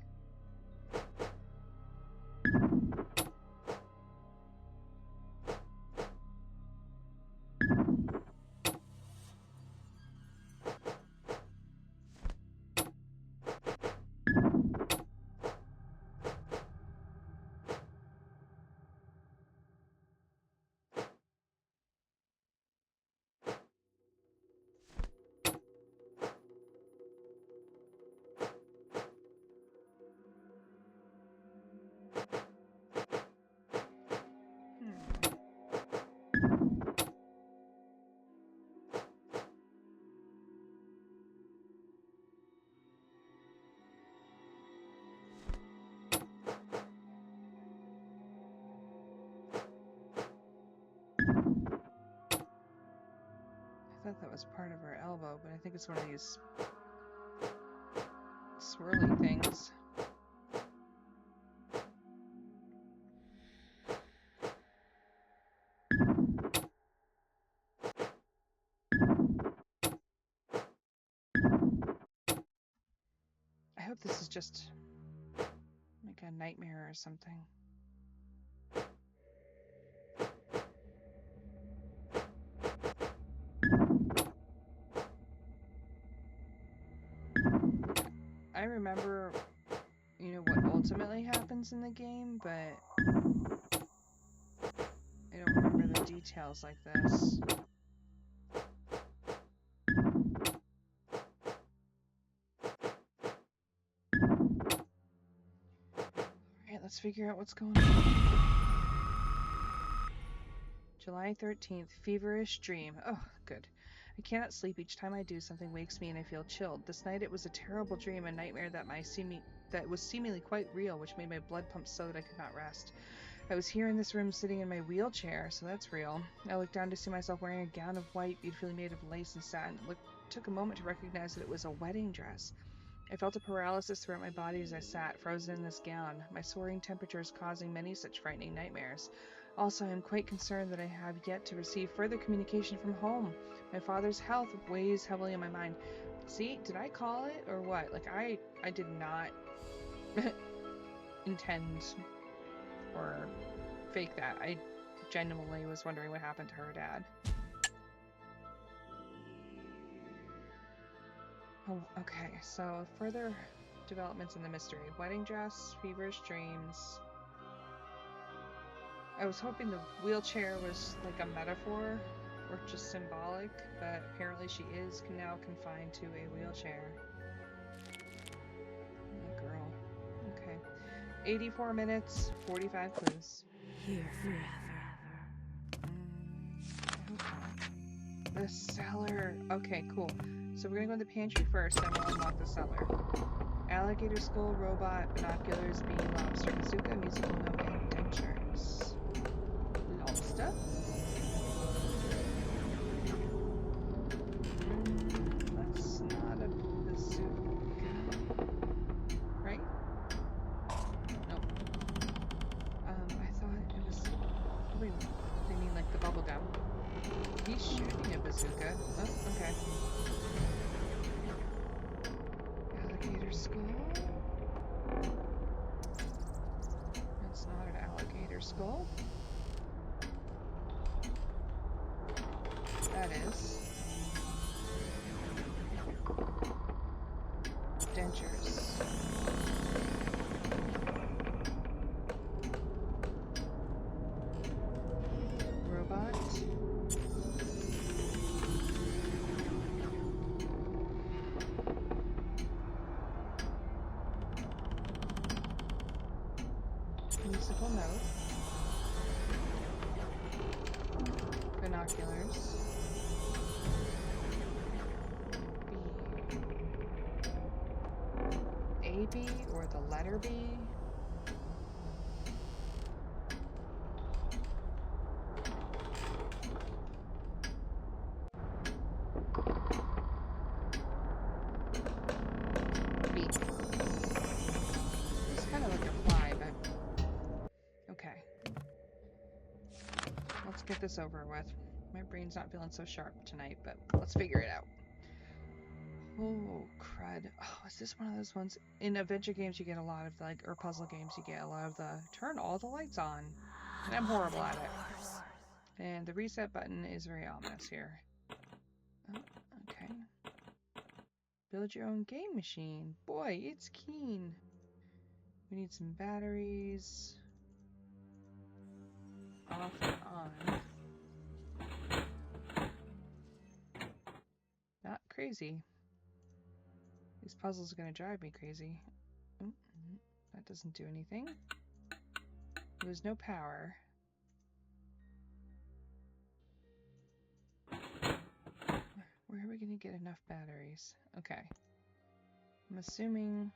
I thought that was part of her elbow, but I think it's one of these swirly things. I hope this is just like a nightmare or something. I remember, you know, what ultimately happens in the game, but I don't remember the details like this. let's figure out what's going on. July 13th, feverish dream. Oh, good. I cannot sleep. Each time I do, something wakes me and I feel chilled. This night it was a terrible dream, a nightmare that was seemingly quite real, which made my blood pump so that I could not rest. I was here in this room sitting in my wheelchair, so that's real. I looked down to see myself wearing a gown of white, beautifully made of lace and satin. It took a moment to recognize that it was a wedding dress. I felt a paralysis throughout my body as I sat, frozen in this gown, my soaring temperatures causing many such frightening nightmares. Also, I am quite concerned that I have yet to receive further communication from home. My father's health weighs heavily on my mind. See, did I call it or what? Like, I did not intend or fake that. I genuinely was wondering what happened to her dad. Oh, okay, so further developments in the mystery. Wedding dress, feverish dreams. I was hoping the wheelchair was like a metaphor or just symbolic, but apparently she is now confined to a wheelchair. Oh, girl. Okay. 84 minutes, 45 clues. Here forever. I hope not. The cellar. Okay, cool. So we're gonna go in the pantry first, then we'll unlock the cellar. Alligator skull, robot, binoculars, bee, lobster, bazooka, musical note, and dentures. Lobster? That's not a bazooka. Right? Nope. I thought it was... Oh, wait, they mean like the bubble gum. He's shooting a bazooka. Oh, okay. Alligator skull? That's not an alligator skull. That is. Dentures. Robot. Musical note. Binoculars. B. A B or the letter B. B. It's kind of like a fly, but okay. Let's get this over with. My brain's not feeling so sharp tonight, but let's figure it out. Oh, crud. Oh, is this one of those ones? In adventure games, you get a lot of, like, or puzzle games, you get a lot of the turn all the lights on. And I'm horrible at it. And the reset button is very ominous here. Oh, okay. Build your own game machine. Boy, it's keen. We need some batteries. Off and on. Not crazy. These puzzles are going to drive me crazy. That doesn't do anything. There's no power. Where are we going to get enough batteries? Okay. I'm assuming...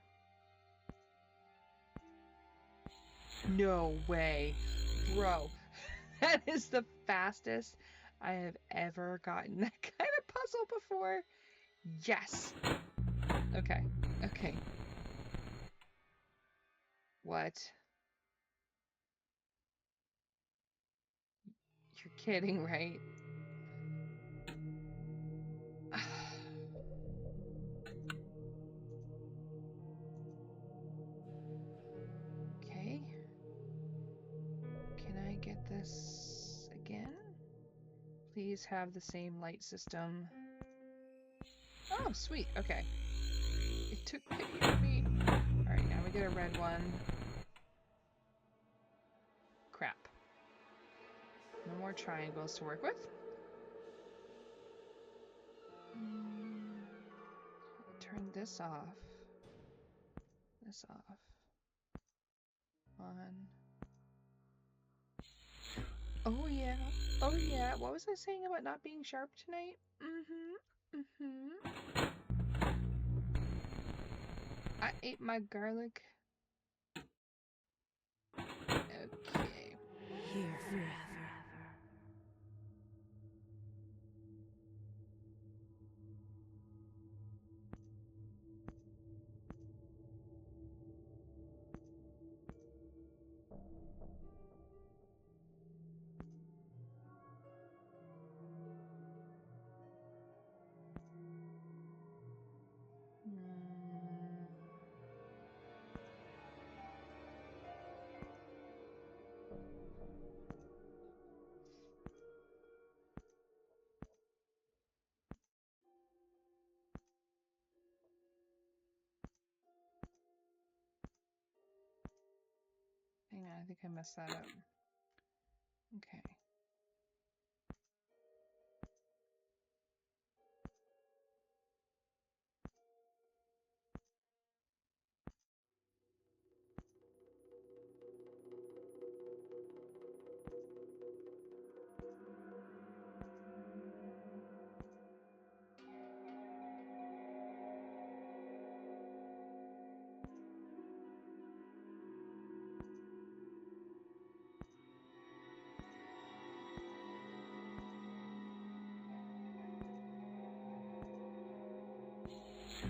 No way. Bro. That is the fastest I have ever gotten that kind of puzzle before. Yes. Okay. Okay. What? You're kidding, right? Okay. Can I get this again? Please have the same light system. Oh, sweet. Okay. It took pity on me. Alright, now we get a red one. Crap. No more triangles to work with. Turn this off. This off. On. Oh yeah. Oh yeah. What was I saying about not being sharp tonight? I ate my garlic. Okay. Here forever. Hang on, I think I messed that up. Okay.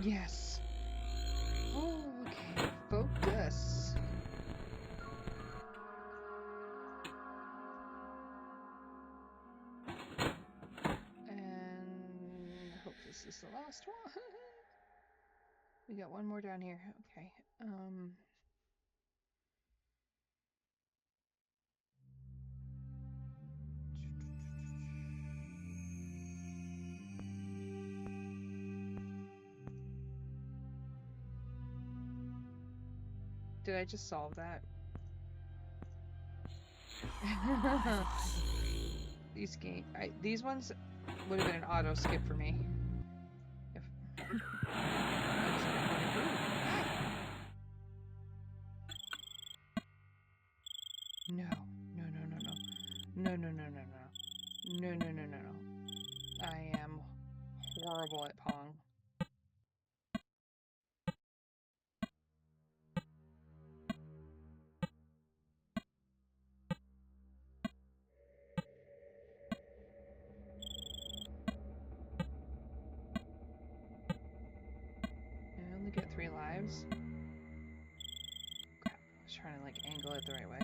Yes. Oh, okay. Focus. And I hope this is the last one. We got one more down here. Okay. Did I just solve that? These ones would have been an auto skip for me. If no, no, no, no, no, no, no, no, no, no, no, no, no, no, no. I am horrible at Pong. I only get 3 lives. Crap, I was trying to like angle it the right way.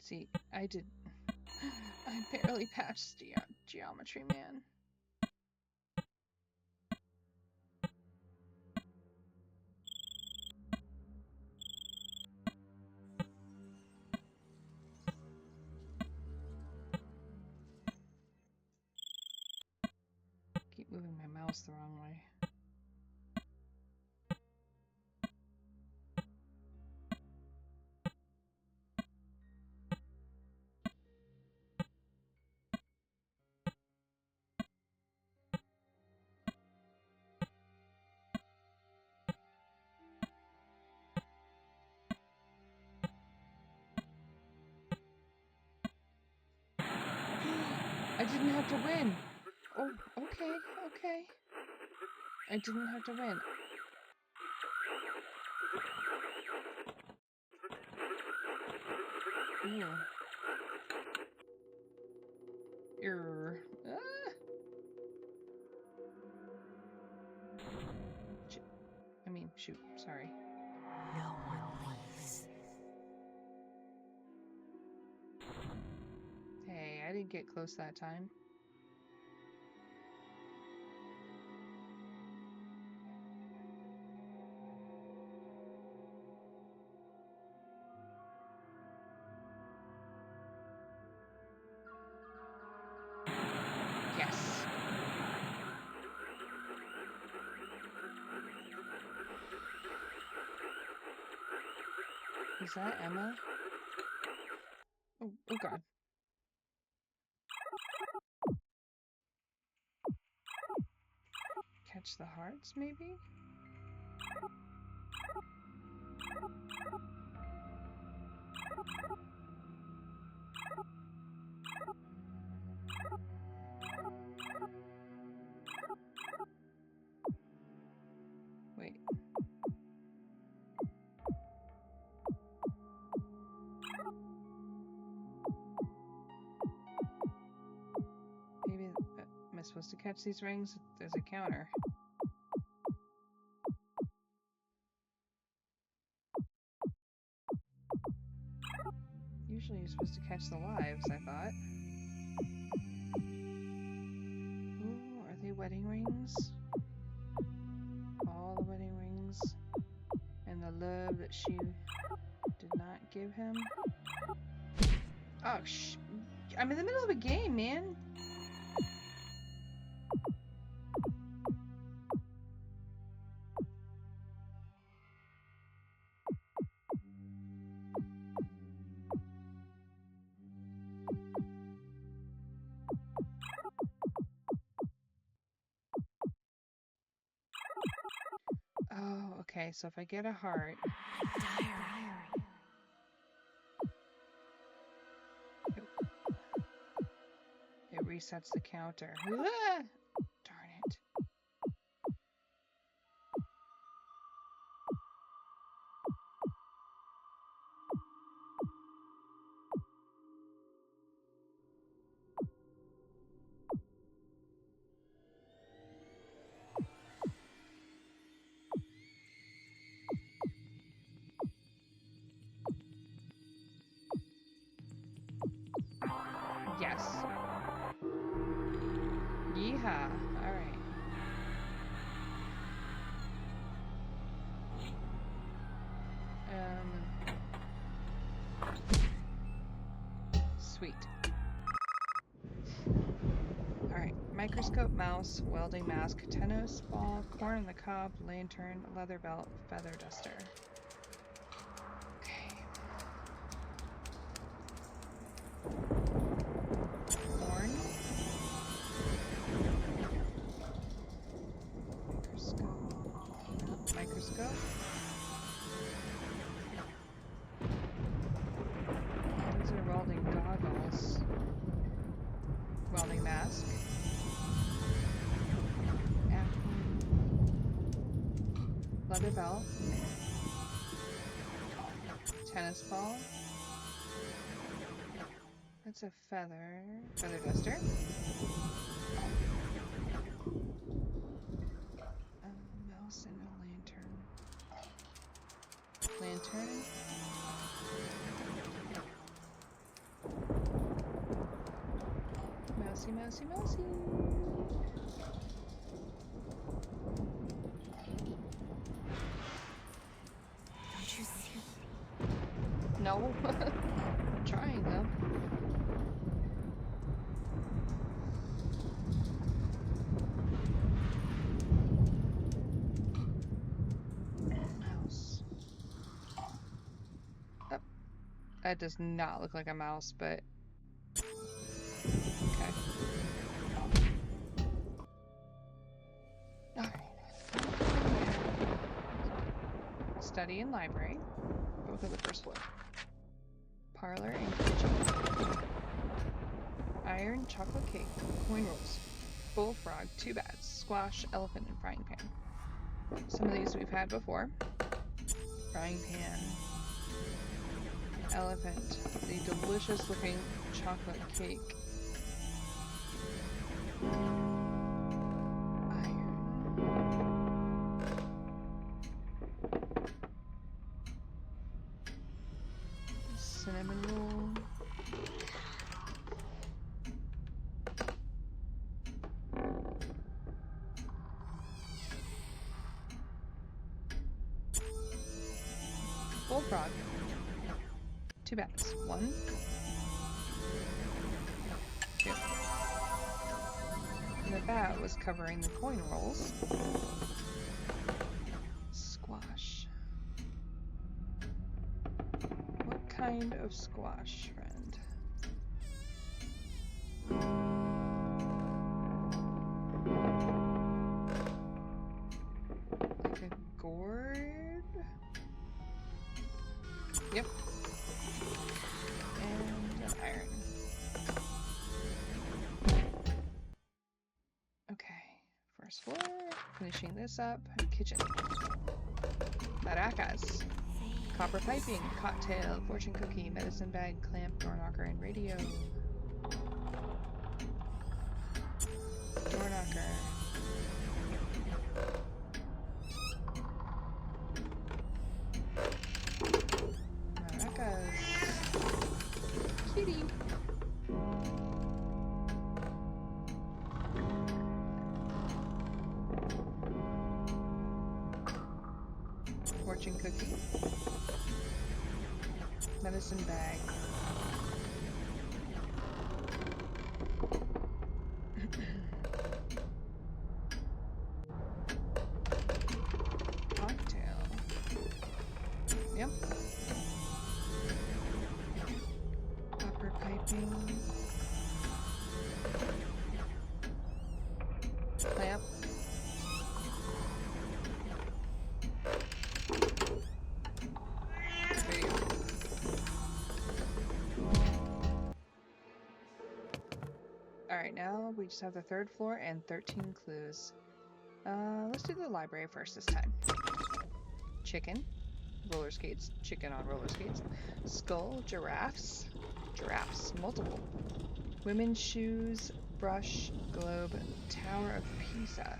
See, I barely patched geometry, man. Keep moving my mouse the wrong way. I didn't have to win. Oh, okay, okay. I didn't have to win. Ew. Shoot, sorry. No one leaves. Hey, I didn't get close that time. Yes. Is that Emma? Oh, oh God. Catch the hearts, maybe? Wait. Maybe am I supposed to catch these rings? There's a counter. Usually you're supposed to catch the lives, I thought. Ooh, are they wedding rings? All the wedding rings. And the love that she did not give him. Oh, I'm in the middle of a game, man. Oh, okay, so if I get a heart... It resets the counter. Ah! Darn it. Yes. Yeehaw. Alright. Sweet. Alright. Microscope, mouse, welding mask, tennis ball, corn on the cob, lantern, leather belt, feather duster. Okay. Horn. Microscope. Microscope. These are welding goggles. Welding mask. Leather belt. Tennis ball. That's a feather duster. Mouse and a lantern. Lantern. Mousey, mousey, mousey. Don't you see? No. I'm trying though. Mouse. Oh. That does not look like a mouse, but okay. Alright. Study and library. Both on the first floor. Parlor and kitchen. Iron chocolate cake. Coin rolls. Bullfrog, 2 bats. Squash, elephant, and frying pan. Some of these we've had before. Frying pan. Elephant. The delicious looking chocolate cake. Cinnamon roll. Bullfrog. 2 bats. 1, 2. And the bat was covering the coin rolls. Squash. What kind of squash, friend? Like a gourd? First floor. Finishing this up. Kitchen. Maracas. Copper piping. Cocktail. Fortune cookie. Medicine bag. Clamp. Door knocker. And radio. Door knocker. Maracas. Kitty. Fortune cookie. Medicine bag. Cocktail. Yep. Copper piping. Clamp. Video. Alright, now we just have the third floor and 13 clues. Let's do the library first this time. Chicken. Roller skates. Chicken on roller skates. Skull. Giraffes. Giraffes. Multiple. Women's shoes. Brush. Globe. Tower of Pisa.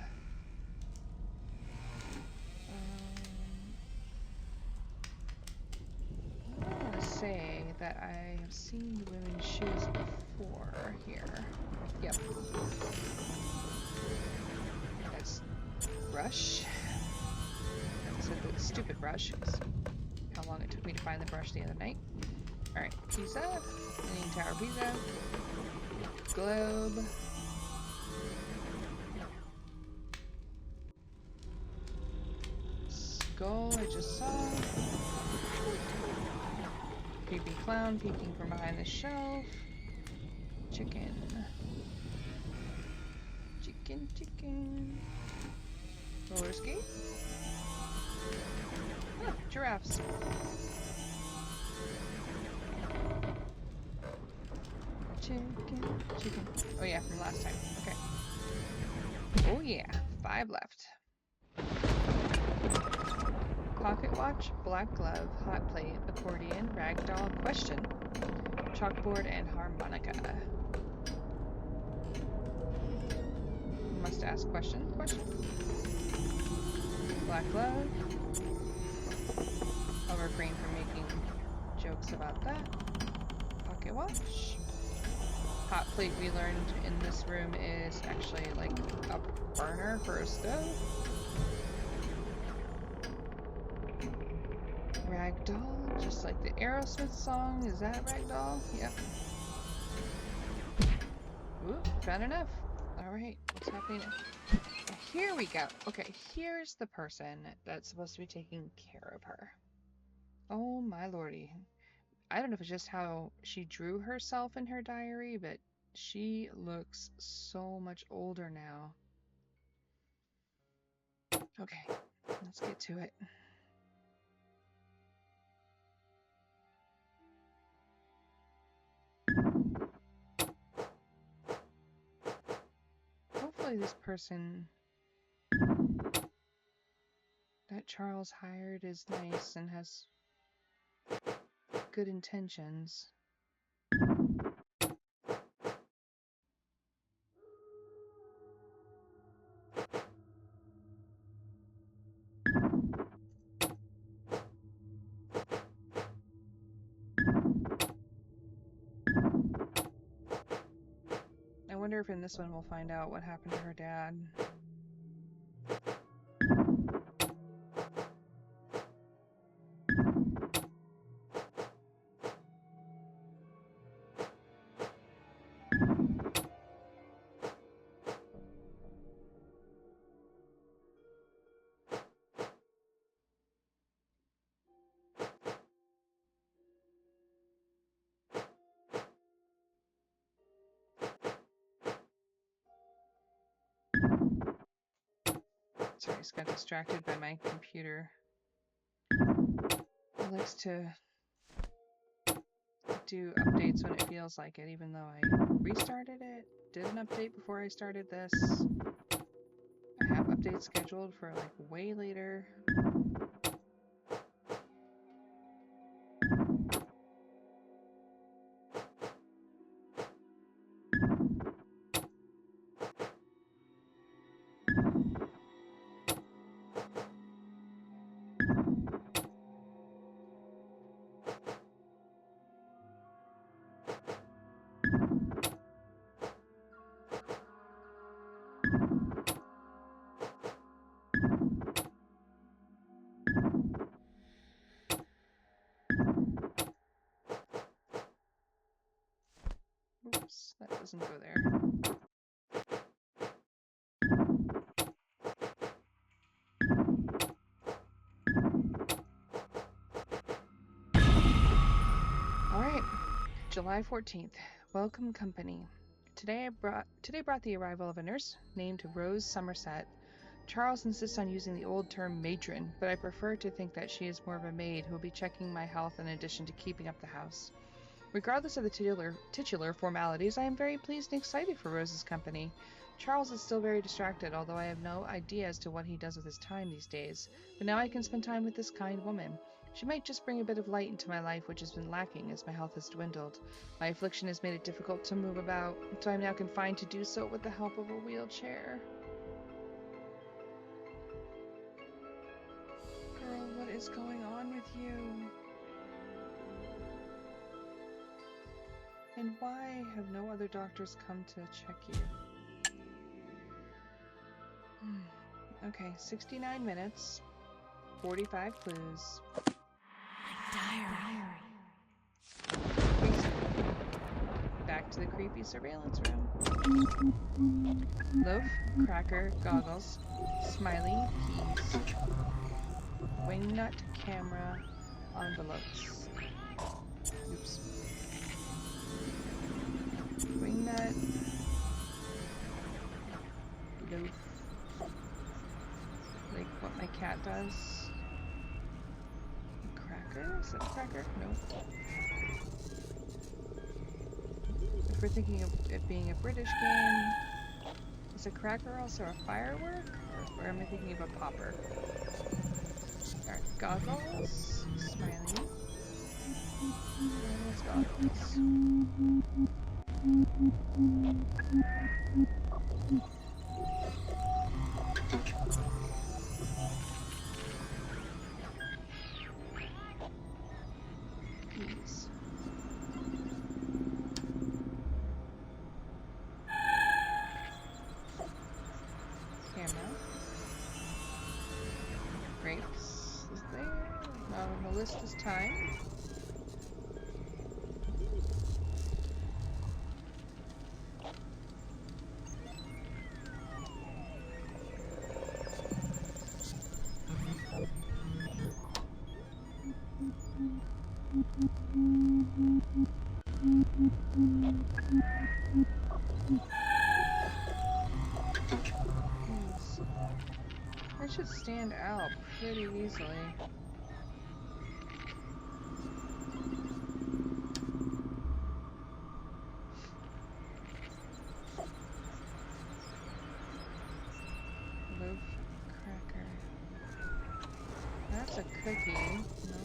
I want to say that I have seen the women's shoes before here. Yep. That's brush. I said the stupid brush, because how long it took me to find the brush the other night. Alright, Pisa. Leaning Tower Pisa. Globe. Skull, I just saw. Creepy clown peeking from behind the shelf. Chicken. Chicken, chicken. Roller skate. Oh, giraffes. Chicken, chicken. Oh yeah, from last time. Okay. Oh yeah, 5 left. Pocket watch, black glove, hot plate, accordion, ragdoll, question, chalkboard, and harmonica. Must ask question, question. Black glove. I'll refrain from making jokes about that. Pocket watch. Hot plate, we learned in this room, is actually like a burner for a stove. Ragdoll, just like the Aerosmith song. Is that Ragdoll? Yep. Ooh, found enough. Alright, what's happening now? Here we go. Okay, here's the person that's supposed to be taking care of her. Oh my lordy. I don't know if it's just how she drew herself in her diary, but she looks so much older now. Okay, let's get to it. Hopefully this person that Charles hired is nice and has good intentions. I wonder if in this one we'll find out what happened to her dad. Sorry, I just got distracted by my computer. It likes to do updates when it feels like it, even though I restarted it, did an update before I started this. it scheduled for like way later. Oops, that doesn't go there. Alright, July 14th. Welcome company. Today brought the arrival of a nurse named Rose Somerset. Charles insists on using the old term matron, but I prefer to think that she is more of a maid who will be checking my health in addition to keeping up the house. Regardless of the titular formalities, I am very pleased and excited for Rose's company. Charles is still very distracted, although I have no idea as to what he does with his time these days. But now I can spend time with this kind woman. She might just bring a bit of light into my life, which has been lacking as my health has dwindled. My affliction has made it difficult to move about, so I am now confined to do so with the help of a wheelchair. Girl, what is going on with you? And why have no other doctors come to check you? Okay, 69 minutes, 45 clues. Diary. Back to the creepy surveillance room. Loaf, cracker, goggles, smiley, peas. Wingnut, camera, envelopes. Oops. Wingnut. Loaf. Like what my cat does. A cracker? Is that a cracker? Nope. If we're thinking of it being a British game, is a cracker also a firework? Or am I thinking of a popper? Alright, goggles, smiley. Where's goggles? Peas. Camera. Grapes is there. No, the list is time. Peas. That should stand out pretty easily. Loaf, cracker. That's a cookie. No.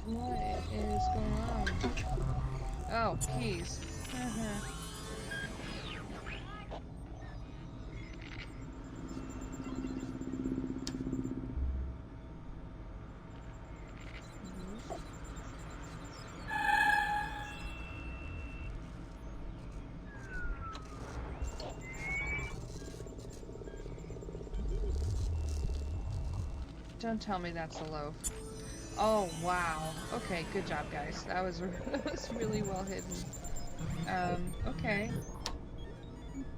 What is going on? Oh, peas. Don't tell me that's a loaf. Oh, wow. Okay, good job, guys. That was, that was really well hidden. Okay.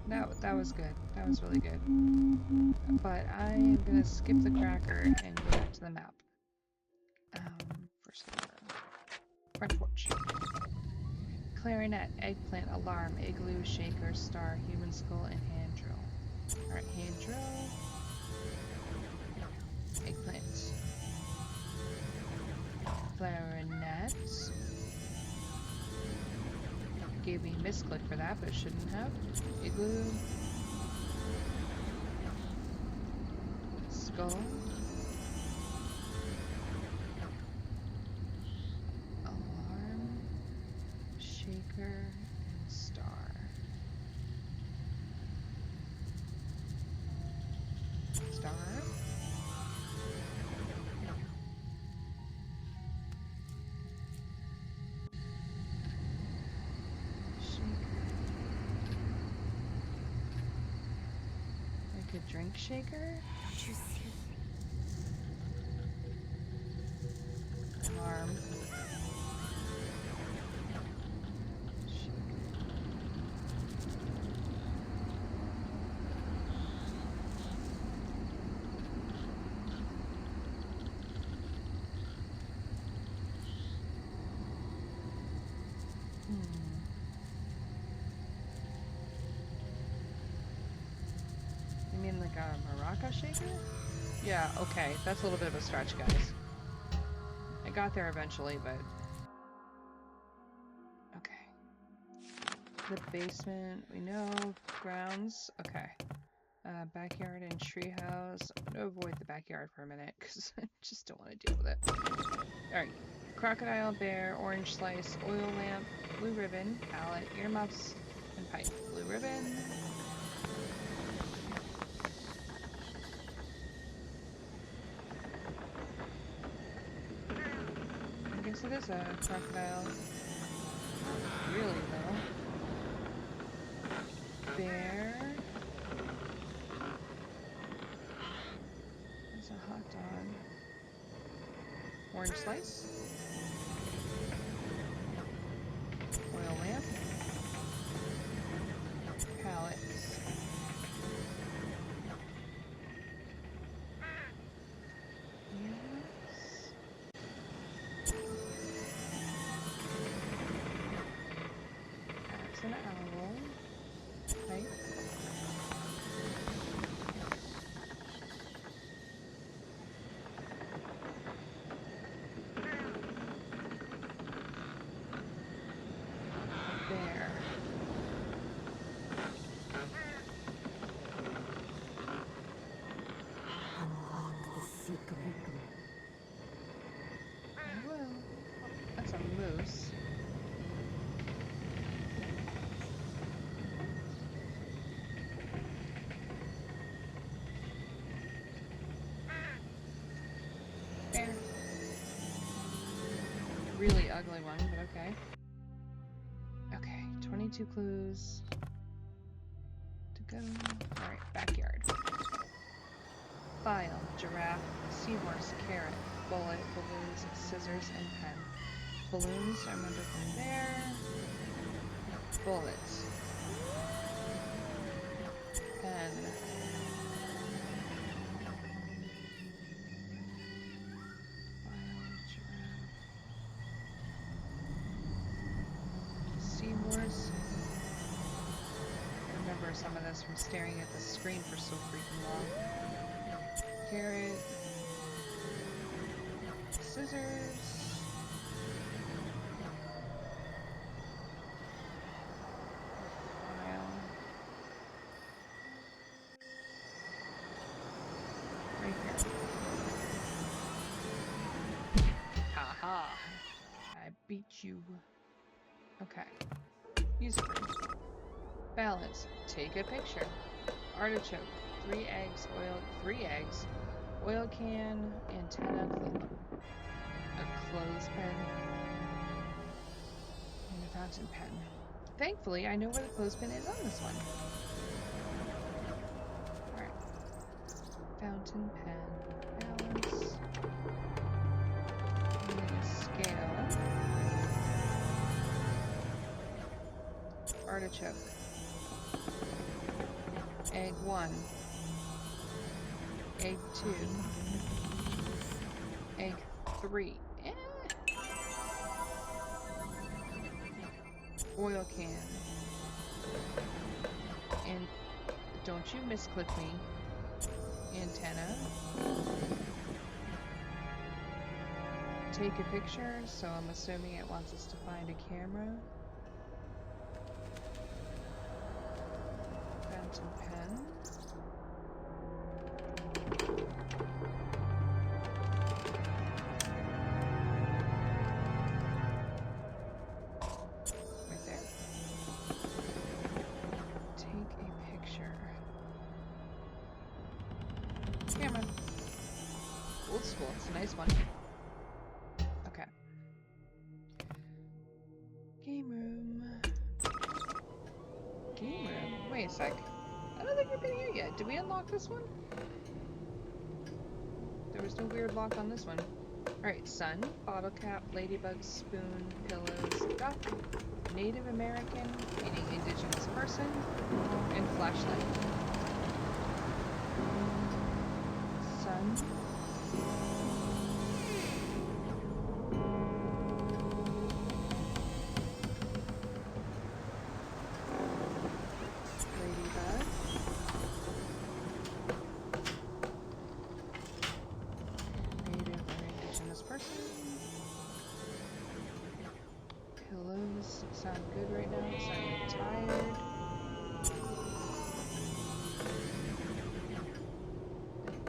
That was good. That was really good. But I am gonna skip the cracker and go back to the map. First floor. Front porch. clarinet, eggplant, alarm, igloo, shaker, star, human skull, and hand drill. Alright, hand drill. Eggplant. Clarinet. Gave me a misclick for that, but shouldn't have. Igloo. Skull. Alarm. Shaker. And star. Star. Like a drink shaker? Don't you see? Alarm. You mean like a maraca shaker? Yeah, okay. That's a little bit of a stretch, guys. I got there eventually, but... Okay. The basement, we know. Grounds, okay. Backyard and treehouse. I'm gonna avoid the backyard for a minute, because I just don't want to deal with it. Alright. Crocodile, bear, orange slice, oil lamp, blue ribbon, palette, earmuffs, and pipe. Blue ribbon. I guess it is a crocodile. Not really, though. Bear. There's a hot dog. Orange slice. Oil lamp. Pallets. Axe and owl. Pipe. Bear. Unlock the secret. I will. That's a moose. Bear. Really ugly one, but okay. Okay, 22 clues to go. Alright, backyard. File, giraffe, seahorse, carrot, bullet, balloons, scissors, and pen. Balloons, I remember from there. Bullet. Pen. File, giraffe. Seahorse. I remember some of this from staring at the screen for so freaking long. Carrot. Scissors. File. Right here. Haha. I beat you. Okay. Music room. Balance. Take a picture. Artichoke. 3 eggs. Oil. 3 eggs. Oil can. Antenna. A clothespin. And a fountain pen. Thankfully, I know where the clothespin is on this one. Alright. Fountain pen. Balance. And then a scale. Artichoke. Egg 1. Egg 2. Egg 3. Oil can. And don't you misclick me. Antenna. Take a picture, so I'm assuming it wants us to find a camera. Fountain pen. Right there. Take a picture. Camera. Old school, it's a nice one. Okay. Game room. Game room? Wait a sec. I don't think we've been here yet. Did we unlock this one? There was no weird lock on this one. Alright, sun, bottle cap, ladybug, spoon, pillows, duck, Native American, meaning indigenous person, and flashlight. Sun. Ladybug. Native or indigenous person. Pillows sound good right now because I'm tired.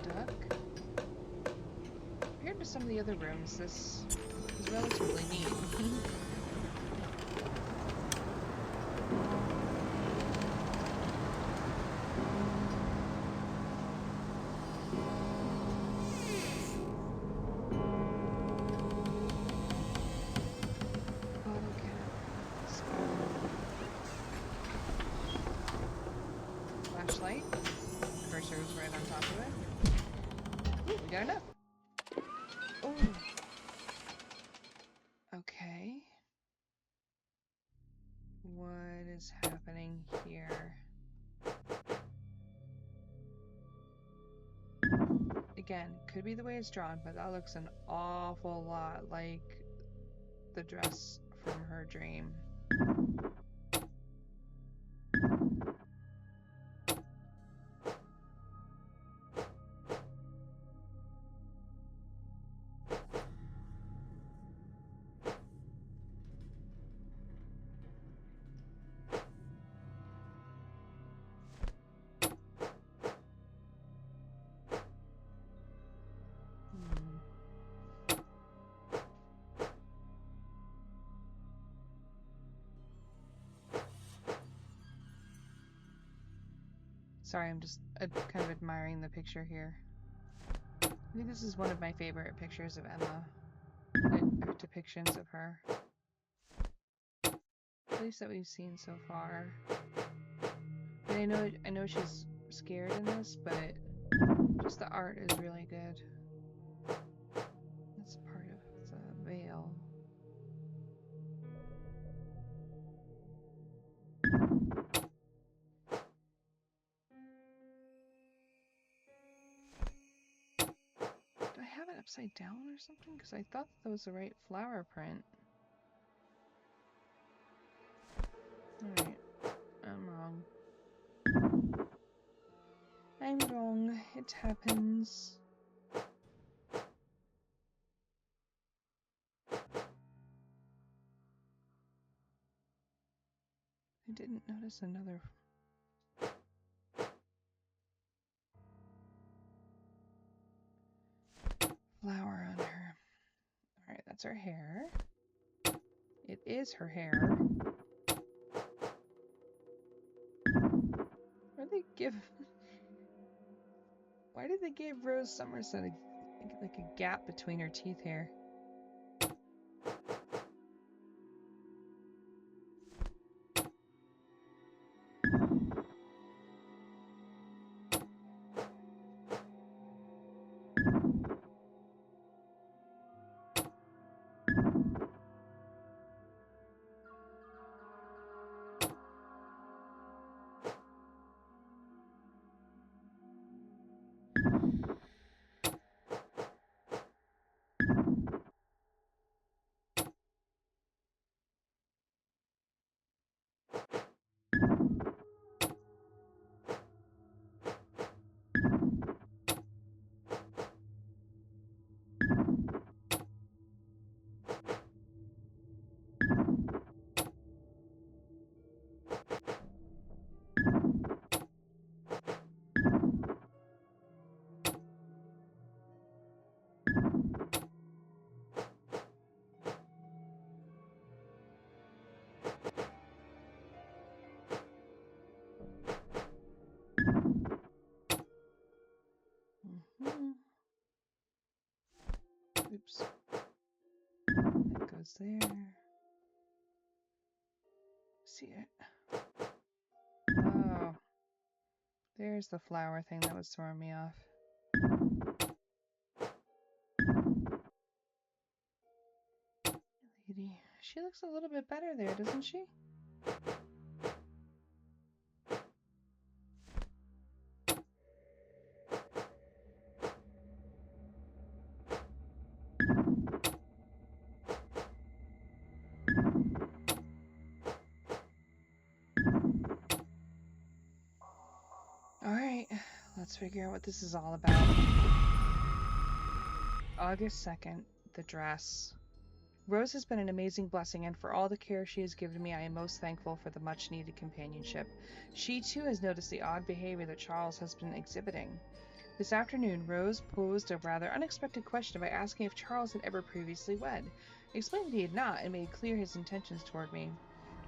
Duck. Compared to some of the other rooms, this is relatively neat. Bottle cap. Spoon. Flashlight. Cursor is right on top of it. Ooh, we got enough. Oh. Okay. What is happening here? Again, could be the way it's drawn, but that looks an awful lot like the dress from her dream. Sorry, I'm just kind of admiring the picture here. I think this is one of my favorite pictures of Emma. Or depictions of her. At least that we've seen so far. But I know she's scared in this, but just the art is really good. That's part of the veil. Do I have it upside down or something? Because I thought that was the right flower print. Alright. I'm wrong. I'm wrong. It happens. I didn't notice another flower on her. Alright, that's her hair. It is her hair. Why did they give Rose Somerset like a gap between her teeth here? there. See it? Oh. There's the flower thing that was throwing me off. Lady. She looks a little bit better there, doesn't she? Alright, let's figure out what this is all about. August 2nd, the dress. Rose has been an amazing blessing, and for all the care she has given me, I am most thankful for the much-needed companionship. She, too, has noticed the odd behavior that Charles has been exhibiting. This afternoon, Rose posed a rather unexpected question by asking if Charles had ever previously wed. I explained that he had not, and made clear his intentions toward me.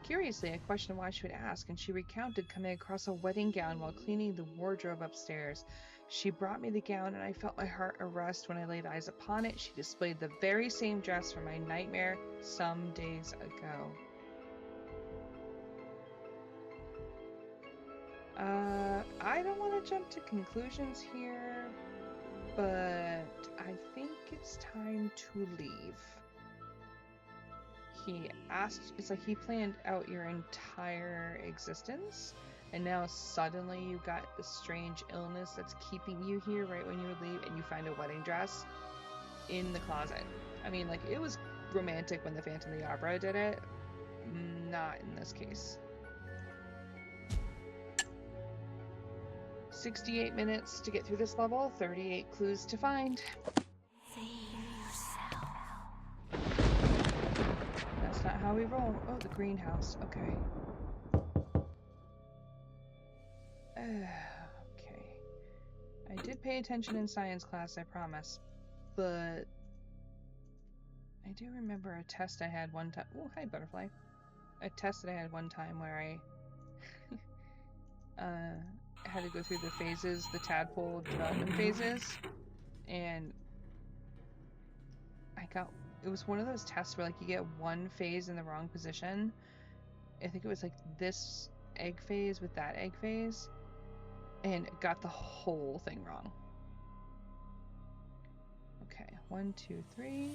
Curiously, I questioned why she would ask, and she recounted coming across a wedding gown while cleaning the wardrobe upstairs. She brought me the gown, and I felt my heart arrest when I laid eyes upon it. She displayed the very same dress from my nightmare some days ago. I don't want to jump to conclusions here, but I think it's time to leave. He asked, it's like he planned out your entire existence, and now suddenly you got this strange illness that's keeping you here right when you would leave, and you find a wedding dress in the closet. I mean, like, it was romantic when the Phantom of the Opera did it, not in this case. 68 minutes to get through this level, 38 clues to find. That's not how we roll. Oh, the greenhouse. Okay. Okay. I did pay attention in science class, I promise. But I do remember a test I had one time. Oh, hi, butterfly. A test that I had one time where I had to go through the phases, the tadpole development phases, and it was one of those tests where, like, you get one phase in the wrong position. I think it was like this egg phase with that egg phase, and got the whole thing wrong. Okay, 1, 2, 3.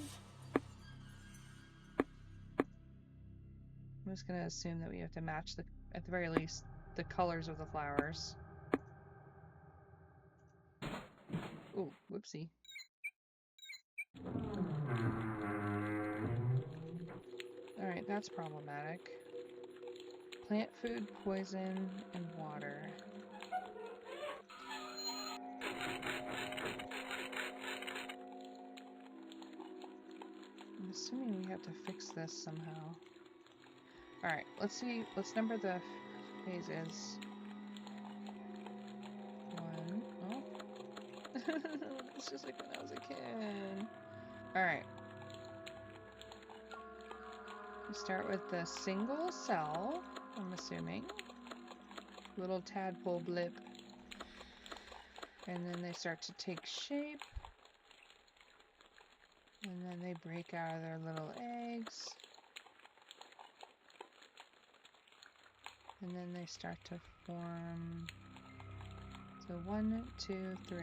I'm just gonna assume that we have to match at the very least, the colors of the flowers. Oh, whoopsie. Alright, that's problematic. Plant food, poison, and water. I'm assuming we have to fix this somehow. Alright, let's see. Let's number the phases. 1. Oh. It's just like when I was a kid. Alright. We start with the single cell, I'm assuming. Little tadpole blip. And then they start to take shape. And then they break out of their little eggs. And then they start to form. So 1, 2, 3,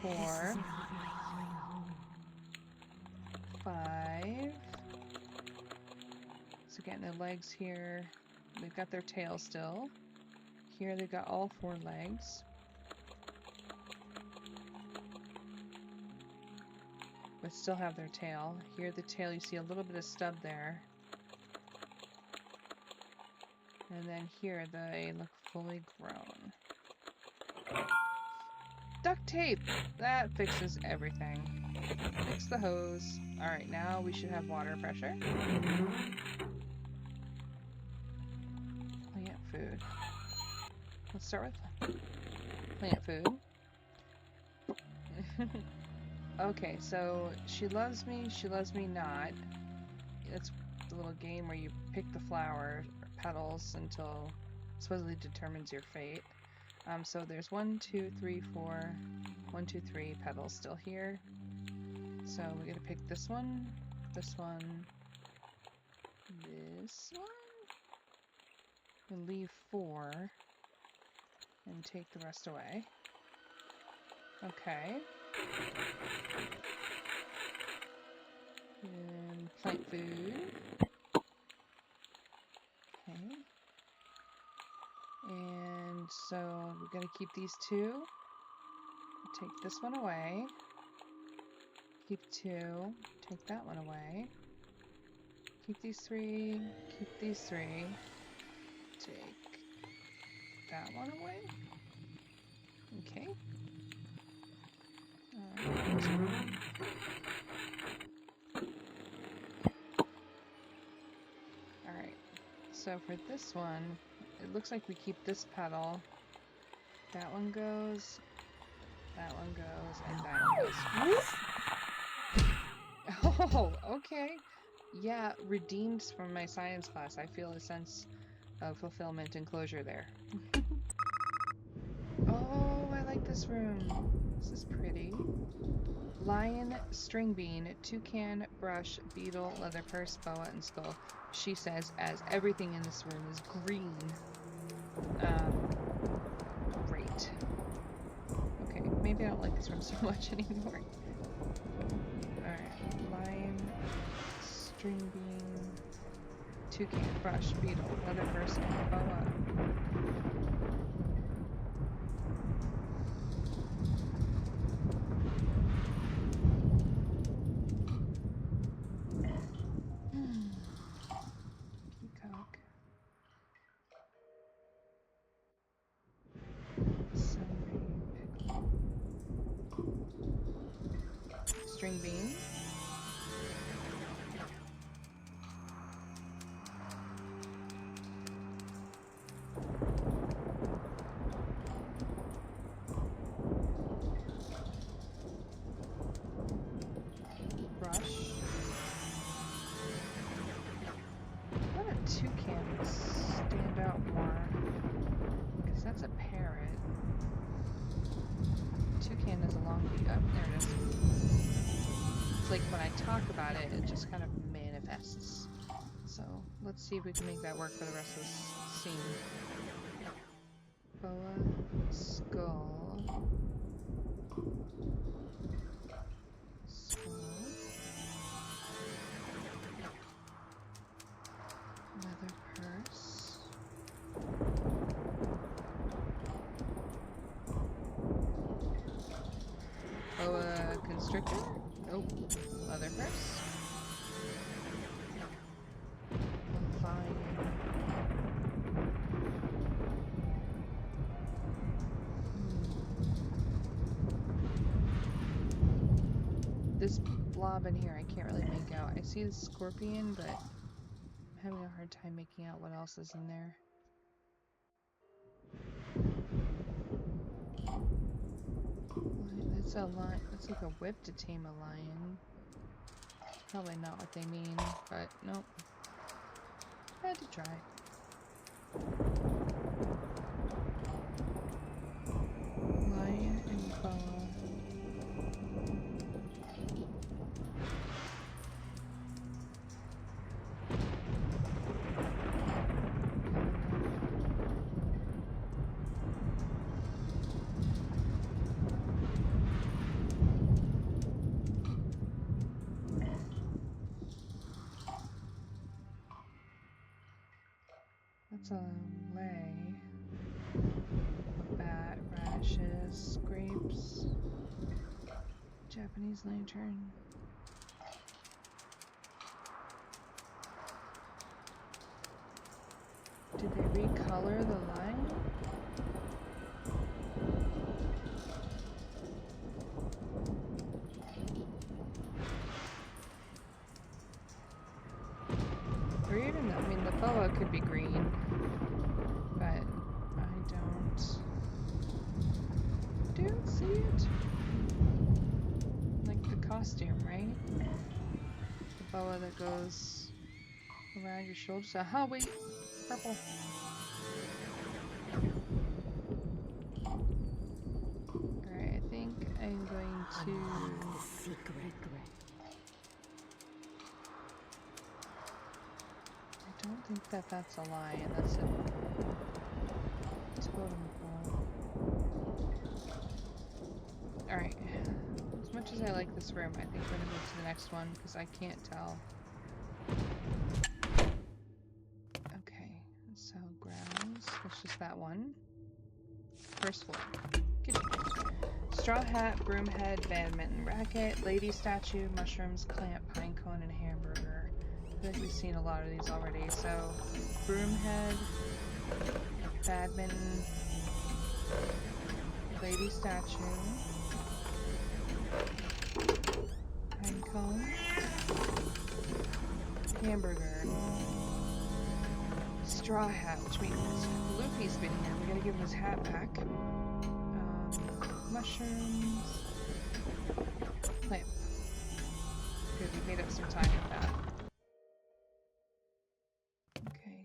4, 5. So getting their legs here. They've got their tail still. Here they've got all 4 legs. But still have their tail. Here the tail, you see a little bit of stub there. And then here they look fully grown. Duct tape! That fixes everything. Fix the hose. Alright, now we should have water pressure. Plant food. Let's start with plant food. Okay, so she loves me not. It's the little game where you pick the flower or petals until supposedly determines your fate. So there's 1, 2, 3, 4, 1, 2, 3 petals still here. So we gotta pick this one, this one, this one, and leave 4, and take the rest away. Okay. And plant food. Okay. And so we're gonna keep these 2. Take this one away. Keep 2. Take that one away. Keep these 3. Keep these 3. Take that one away. Okay. Alright. So for this one, it looks like we keep this petal. That one goes. That one goes. And that one goes. Oh, okay. Yeah, redeemed from my science class. I feel a sense of fulfillment and closure there. Oh, I like this room. This is pretty. Lion, string bean, toucan, brush, beetle, leather purse, boa, and skull. She says, as everything in this room is green. Great. Okay, maybe I don't like this room so much anymore. Alright, lion, string bean, toucan, brush, beetle, leather purse, and boa. Peacock. Sunray, pickle. String bean. Brush. Let a toucan stand out more, because that's a parrot. Toucan is a long beak. Oh, there it is. It's like when I talk about it, it just kind of manifests. So let's see if we can make that work for the rest of this scene. Boa, skull, skull, leather purse, boa constrictor, nope, leather purse, lion. This blob in here I can't really make out. I see the scorpion, but I'm having a hard time making out what else is in there. That's a lion. That's like a whip to tame a lion. Probably not what they mean, but nope. Had to try. Lion and boa. That's a lay. A bat, radishes, grapes, Japanese lantern. Did they recolor the line? Or even, I mean, the boa could be green, but I don't see it. Like the costume, right? The boa that goes around your shoulders. Aha, wait, purple. Alright, I think I'm going to... Unlock the secret. think that that's a lion. That's a totem pole. Alright. As much as I like this room, I think we're gonna move to the next one because I can't tell. Okay, so grounds. That's just that one. First floor. Kitchen. Straw hat, broom head, badminton racket, lady statue, mushrooms, clamp, pine cone, and hamburger. I feel like we've seen a lot of these already. So, broom head, badminton, lady statue, pine cone, hamburger, straw hat, which means Luffy's been here. We gotta give him his hat back. Mushrooms, clamp. Good, we made up some time with that. Okay,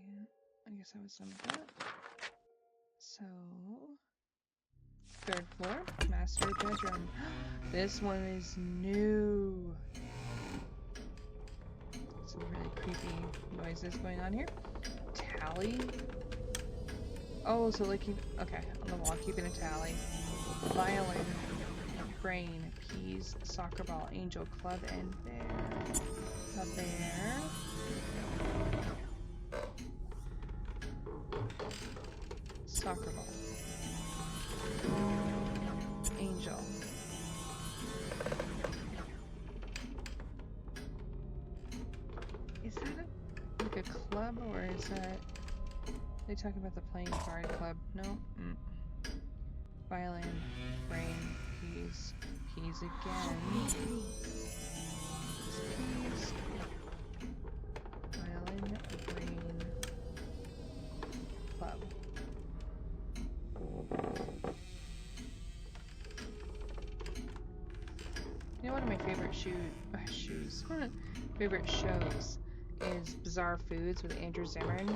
I guess I was done with that. So, third floor, master bedroom. This one is new. Some really creepy noises going on here. Tally. Oh, so like okay, on the wall, keeping a tally. Violin, brain, peas, soccer ball, angel, club, and bear. A bear. Soccer ball. Angel. Is that like a club, or is that... Are they talking about the playing card club? No? Violin, brain, peas, peas again. Peas. Violin, brain, club. You know, one of my favorite favorite shows is Bizarre Foods with Andrew Zimmern,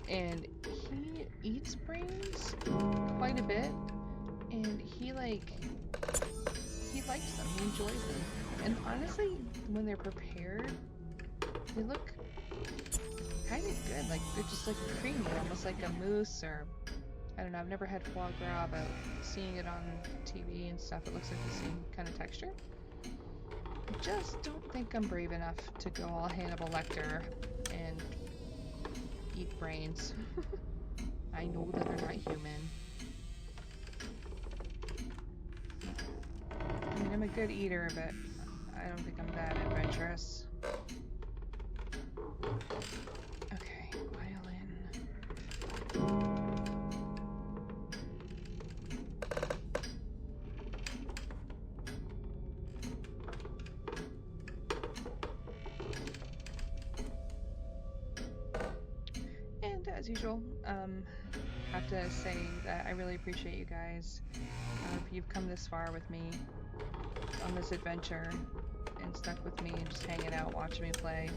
and he eats brains quite a bit, and he likes them, he enjoys them, and honestly, when they're prepared, they look kind of good. Like, they're just like creamy, almost like a mousse, or I don't know, I've never had foie gras, but seeing it on TV and stuff, it looks like the same kind of texture. I just don't think I'm brave enough to go all Hannibal Lecter and eat brains. I know that they're not human. I mean, I'm a good eater, but I don't think I'm that adventurous. Okay, violin. And as usual, have to say that I really appreciate you guys. If you've come this far with me on this adventure and stuck with me and just hanging out, watching me play,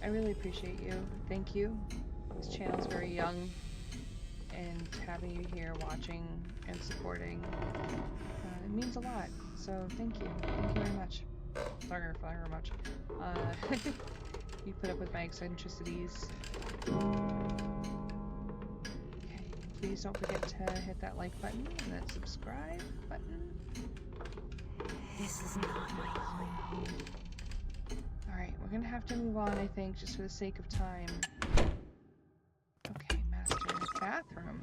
I really appreciate you. Thank you. This channel's very young, and having you here watching and supporting, it means a lot. So thank you. Thank you very much. Sorry very much. You put up with my eccentricities. Okay, please don't forget to hit that like button and that subscribe button. This is not my home. Alright, we're gonna have to move on, I think, just for the sake of time. Okay, master bathroom.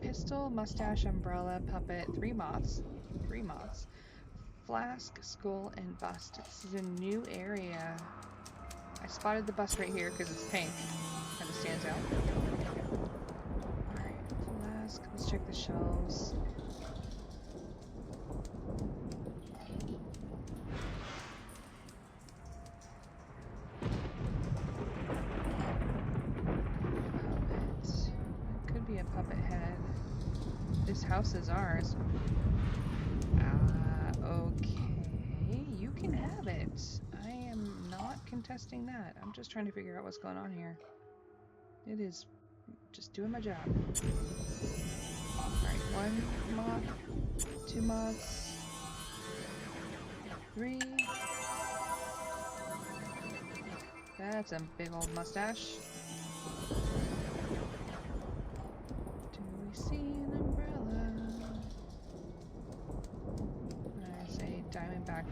Pistol, mustache, umbrella, puppet, 3 moths. 3 moths. Flask, skull, and bust. This is a new area. I spotted the bust right here because it's pink. Kind of stands out. Alright, flask. Let's check the shelves. Could be a puppet head. This house is ours. Okay. You can have it. I am not contesting that. I'm just trying to figure out what's going on here. It is just doing my job. Alright, 1 moth, 2 moths, 3. That's a big old mustache.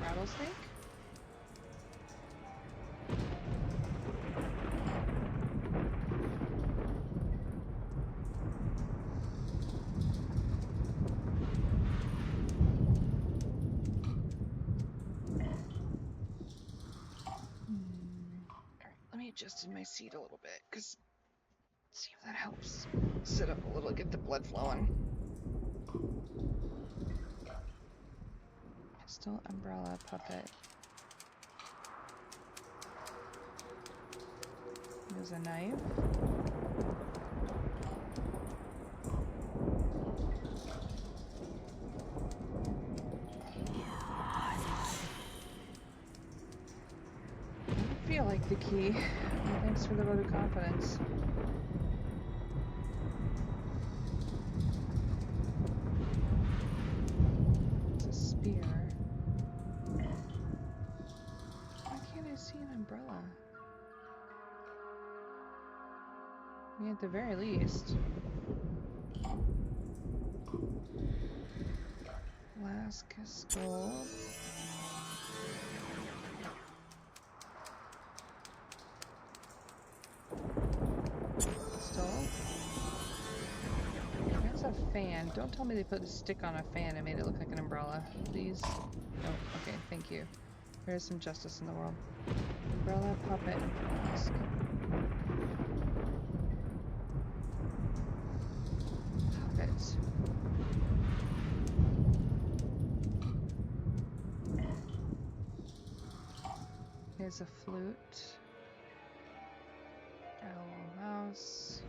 rattlesnake? Alright, let me adjust in my seat a little bit, because see if that helps. Sit up a little, get the blood flowing. Pistol, umbrella, puppet. There's a knife. I feel like the key. Well, thanks for the vote of confidence. It's a spear. Why can't I see an umbrella? I mean, at the very least. Flask is gold. Pistol. There's a fan. Don't tell me they put a stick on a fan and made it look like an umbrella. Please. Oh, okay, thank you. There is some justice in the world. Umbrella, puppet, and flask. Puppet. Here's a flute. Owl, mouse.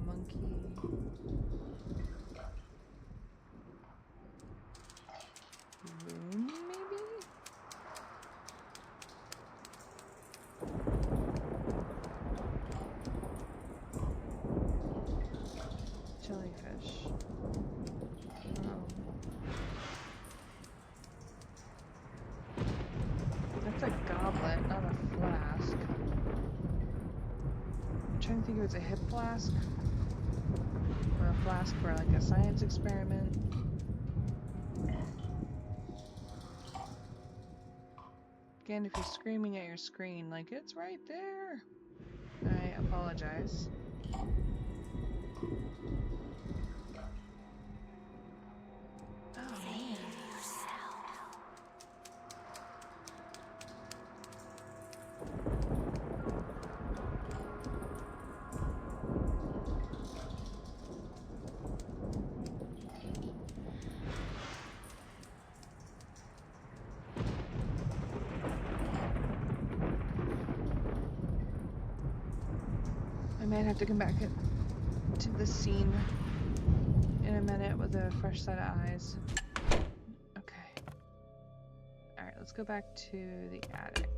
Monkey. Room, maybe? Jellyfish. Oh. That's a goblet, not a flask. I'm trying to think if it's a hip flask. Or a flask for like a science experiment. Again, if you're screaming at your screen, like, it's right there, I apologize. Oh, man. I might have to come back to the scene in a minute with a fresh set of eyes. Okay. Alright, let's go back to the attic.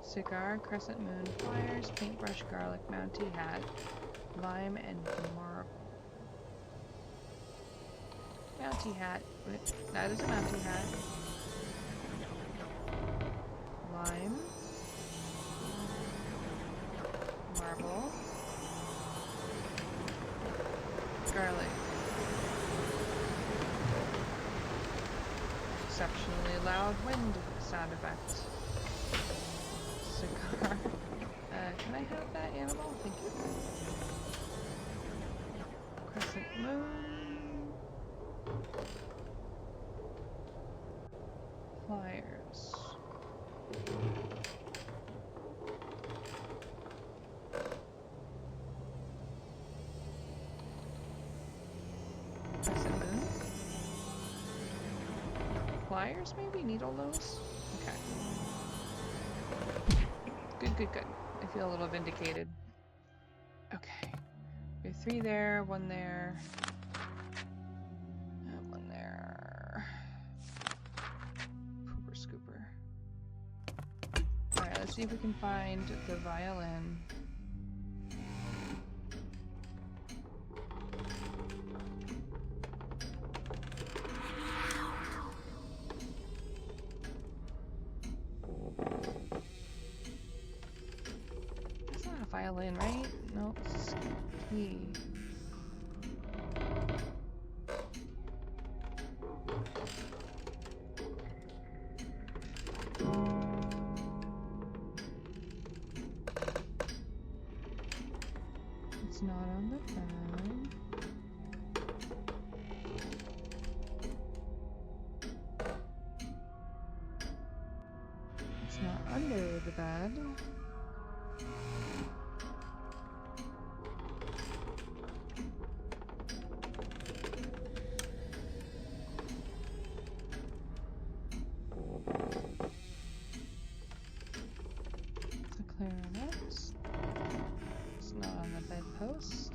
Cigar, crescent moon, pliers, paintbrush, garlic, mountie hat, lime, and marble. Mountie hat. Wait, that is a mountie hat. Lime. Marble. Garlic. Exceptionally loud wind sound effect. Cigar. Can I have that animal? Thank you. Crescent moon. Pliers. Crescent moon. Pliers, maybe? Needle nose? Okay. Good, good, good. I feel a little vindicated. Okay. We have 3 there, 1 there. And 1 there. Pooper scooper. Alright, let's see if we can find the violin. Violin, right? No, it's key. It's not on the bed. It's not under the bed. It's a clarinet. It's not on the bedpost.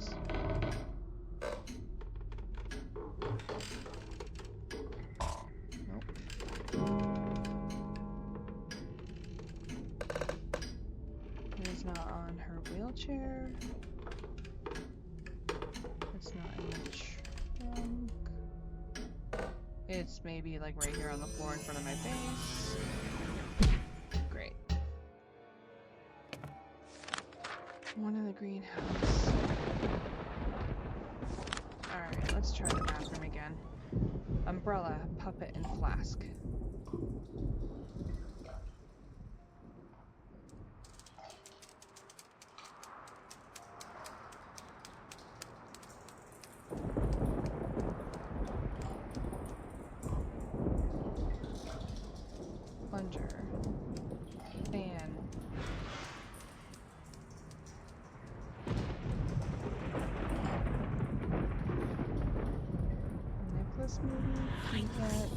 Nope. It is not on her wheelchair. It's not in the trunk. It's maybe like right here on the floor in front of my face. Great. One in the greenhouse. Alright, let's try the bathroom again. Umbrella, puppet, and flask. Plunger. Fan. Necklace maybe? Keypad.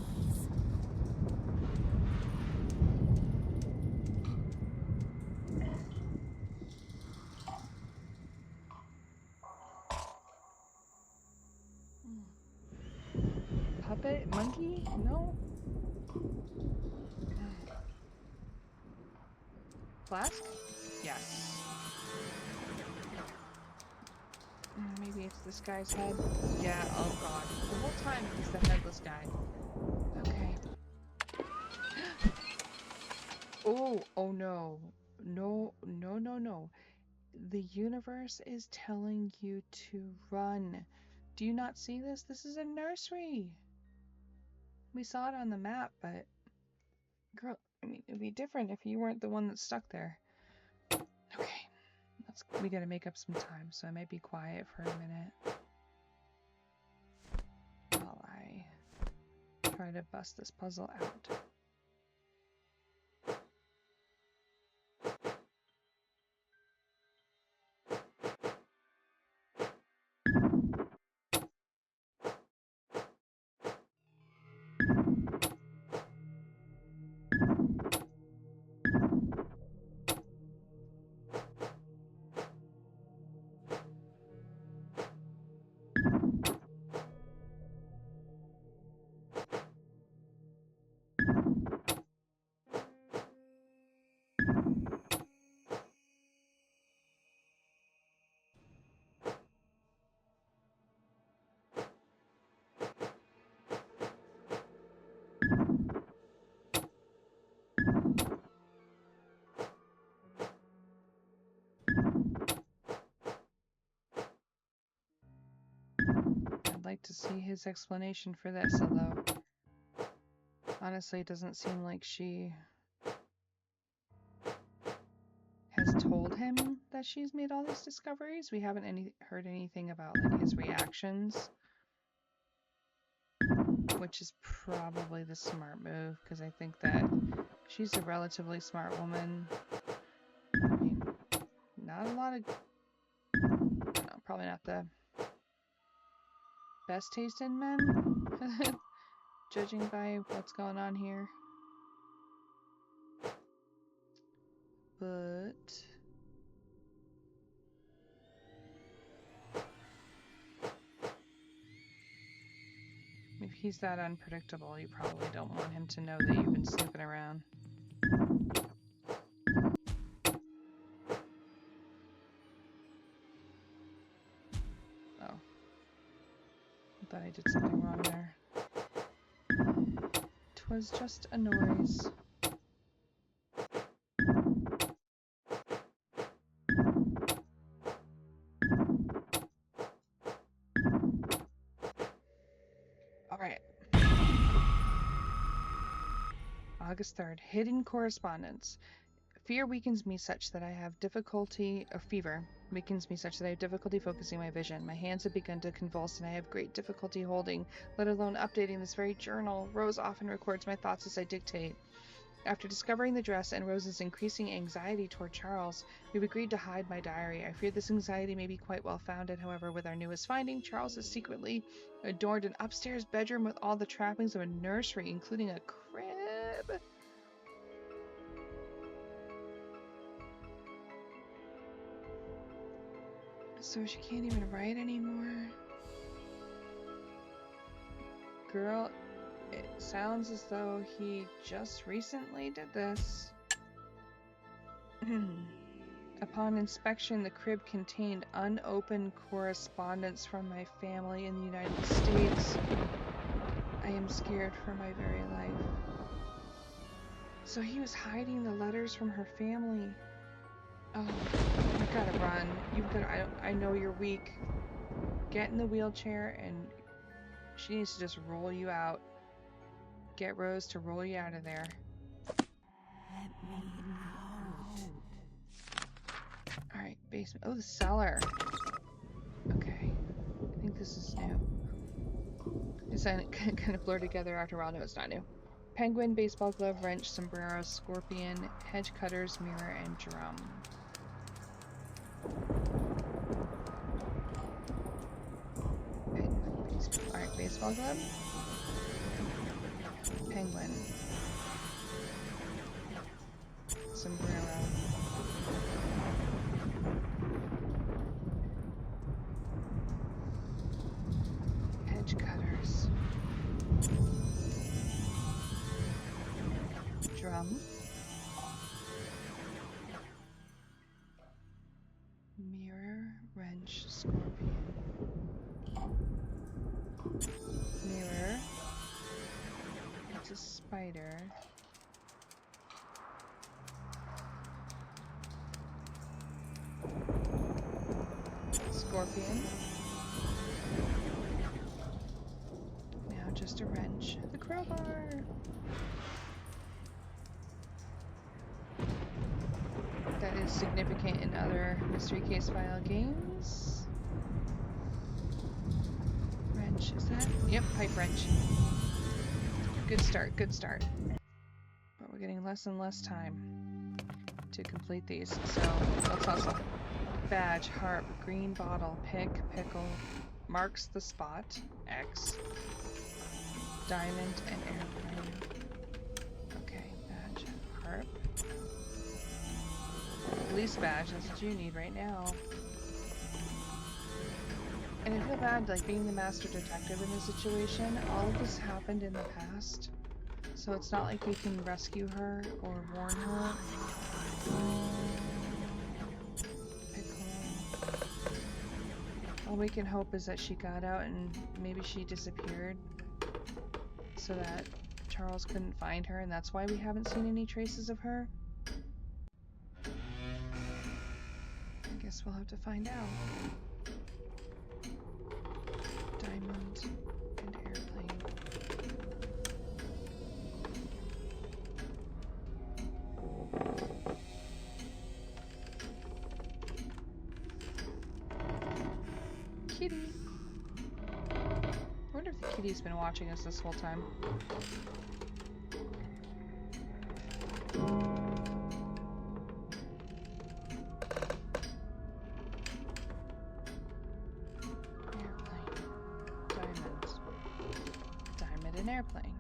Puppet? Monkey? No? Flask? Yes. Maybe it's this guy's head? Yeah, oh god. The whole time he's the headless guy. Okay. Oh no. No, no, no, no. The universe is telling you to run. Do you not see this? This is a nursery. We saw it on the map, but girl, I mean, it'd be different if you weren't the one that's stuck there. Okay, we gotta make up some time, so I might be quiet for a minute while I try to bust this puzzle out. I'd like to see his explanation for this, although honestly it doesn't seem like she has told him that she's made all these discoveries. We haven't heard anything about like his reactions, which is probably the smart move, because I think that she's a relatively smart woman. I mean, not a lot of, I don't know, probably not the best taste in men, judging by what's going on here. But if he's that unpredictable, you probably don't want him to know that you've been snooping around. Oh. I thought I did something wrong there. 'Twas just a noise. Alright. August 3rd. Hidden correspondence. Fear weakens me such that I have difficulty, or fever weakens me such that I have difficulty focusing my vision. My hands have begun to convulse and I have great difficulty holding, let alone updating this very journal. Rose often records my thoughts as I dictate. After discovering the dress and Rose's increasing anxiety toward Charles, we've agreed to hide my diary. I fear this anxiety may be quite well founded, however, with our newest finding, Charles has secretly adorned an upstairs bedroom with all the trappings of a nursery, including a crib. So she can't even write anymore. Girl, it sounds as though he just recently did this. Upon inspection, the crib contained unopened correspondence from my family in the United States. I am scared for my very life. So he was hiding the letters from her family. Oh, you've got to run. I know you're weak. Get in the wheelchair and she needs to just roll you out. Get Rose to roll you out of there. Let me out. Alright, basement. Oh, the cellar. Okay. I think this is new. It's kind of blur together after a while. No, it's not new. Penguin, baseball glove, wrench, sombrero, scorpion, hedge cutters, mirror, and drum. Alright, baseball glove. Penguin. Sombrero. Hedge cutters. Drum. Mirror, wrench, scorpion. Mirror. It's a spider. Scorpion. Now just a wrench. The crowbar! That is significant in other mystery case file games. Wrench, is that? Yep, pipe wrench. Good start, good start. But we're getting less and less time to complete these, so let's hustle. Badge, harp, green bottle, pick, pickle, marks the spot, X, diamond, and airplane. Okay, badge, harp. Police badge, that's what you need right now. And I feel bad, like, being the master detective in this situation. All of this happened in the past, so it's not like we can rescue her or warn her. All we can hope is that she got out and maybe she disappeared so that Charles couldn't find her, and that's why we haven't seen any traces of her. I guess we'll have to find out. Diamond and airplane. Kitty. I wonder if the kitty's been watching us this whole time. Airplane.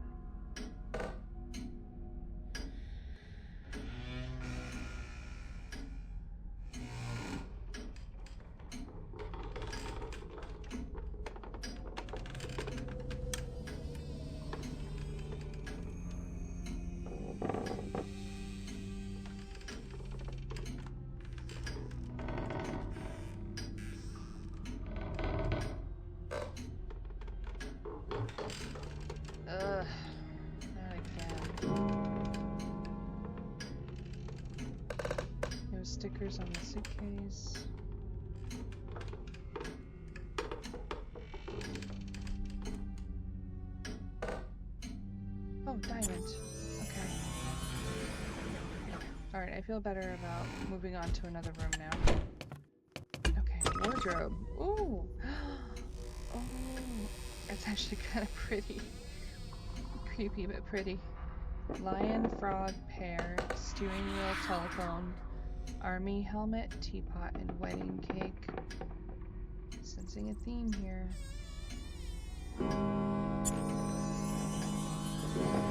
Ugh. Stickers on the suitcase. Oh, diamond. Okay. Alright, I feel better about moving on to another room now. Okay, wardrobe. Ooh! Oh, it's actually kind of pretty. Creepy, but pretty. Lion, frog, pear, steering wheel, telephone, army helmet, teapot, and wedding cake. Sensing a theme here.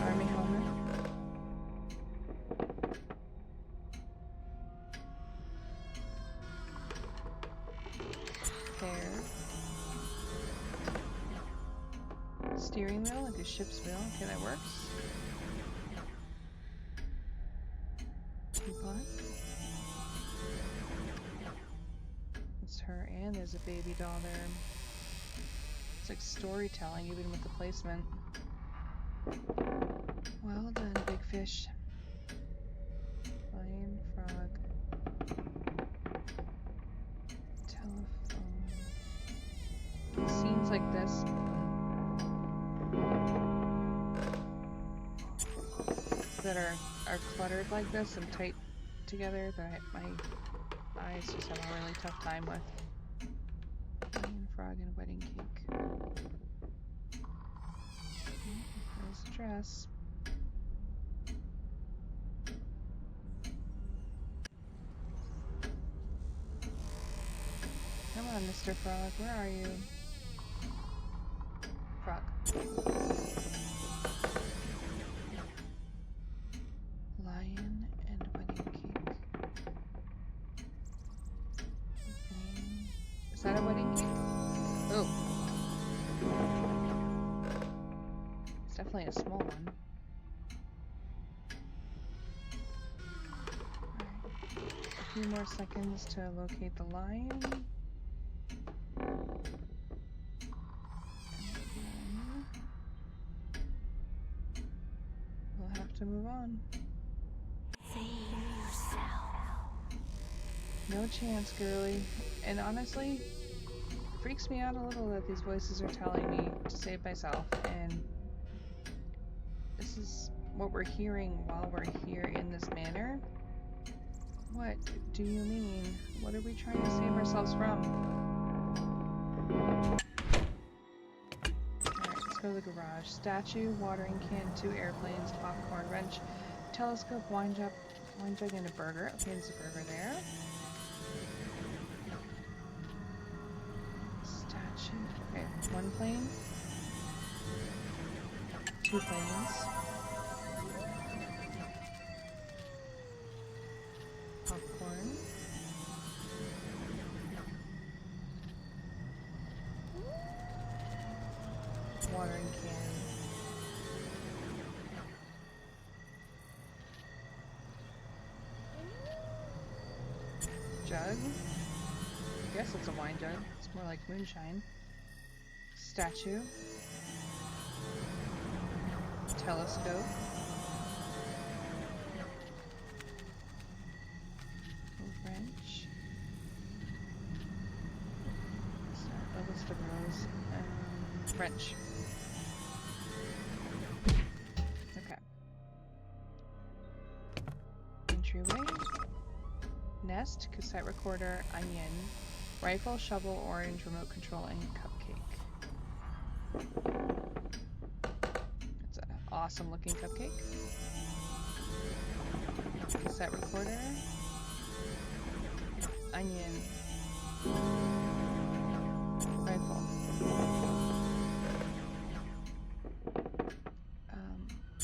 Army helmet. Pear. Steering wheel, like a ship's wheel. Okay, that works. Teapot. It's her, and there's a baby doll there. It's like storytelling, even with the placement. Well done, big fish. Lion, frog. Telephone. Scenes like this. That are cluttered like this and tight together that my eyes just have a really tough time with. Lion, frog, and wedding cake. There's the dress. Come on, Mr. Frog, where are you? Frog. Lion and wedding cake. Is that a wedding cake? Oh. It's definitely a small one. Alright. A few more seconds to locate the lion. We'll have to move on. Save yourself. No chance, girly. And honestly, it freaks me out a little that these voices are telling me to save myself, and this is what we're hearing while we're here in this manor. What do you mean? What are we trying to save ourselves from? Alright, let's go to the garage. Statue, watering can, 2 airplanes, popcorn, wrench, telescope, wine jug, and a burger. Okay, there's a burger there. Statue. Okay, 1 plane. 2 planes. Popcorn. Watering can. Jug. I guess it's a wine jug. It's more like moonshine. Statue. Telescope. Wrench. Oh, that's the rose. Wrench. Okay. Entryway. Nest, cassette recorder, onion, rifle, shovel, orange, remote control, and cupcake. It's an awesome looking cupcake. Cassette recorder. Onion. Rifle.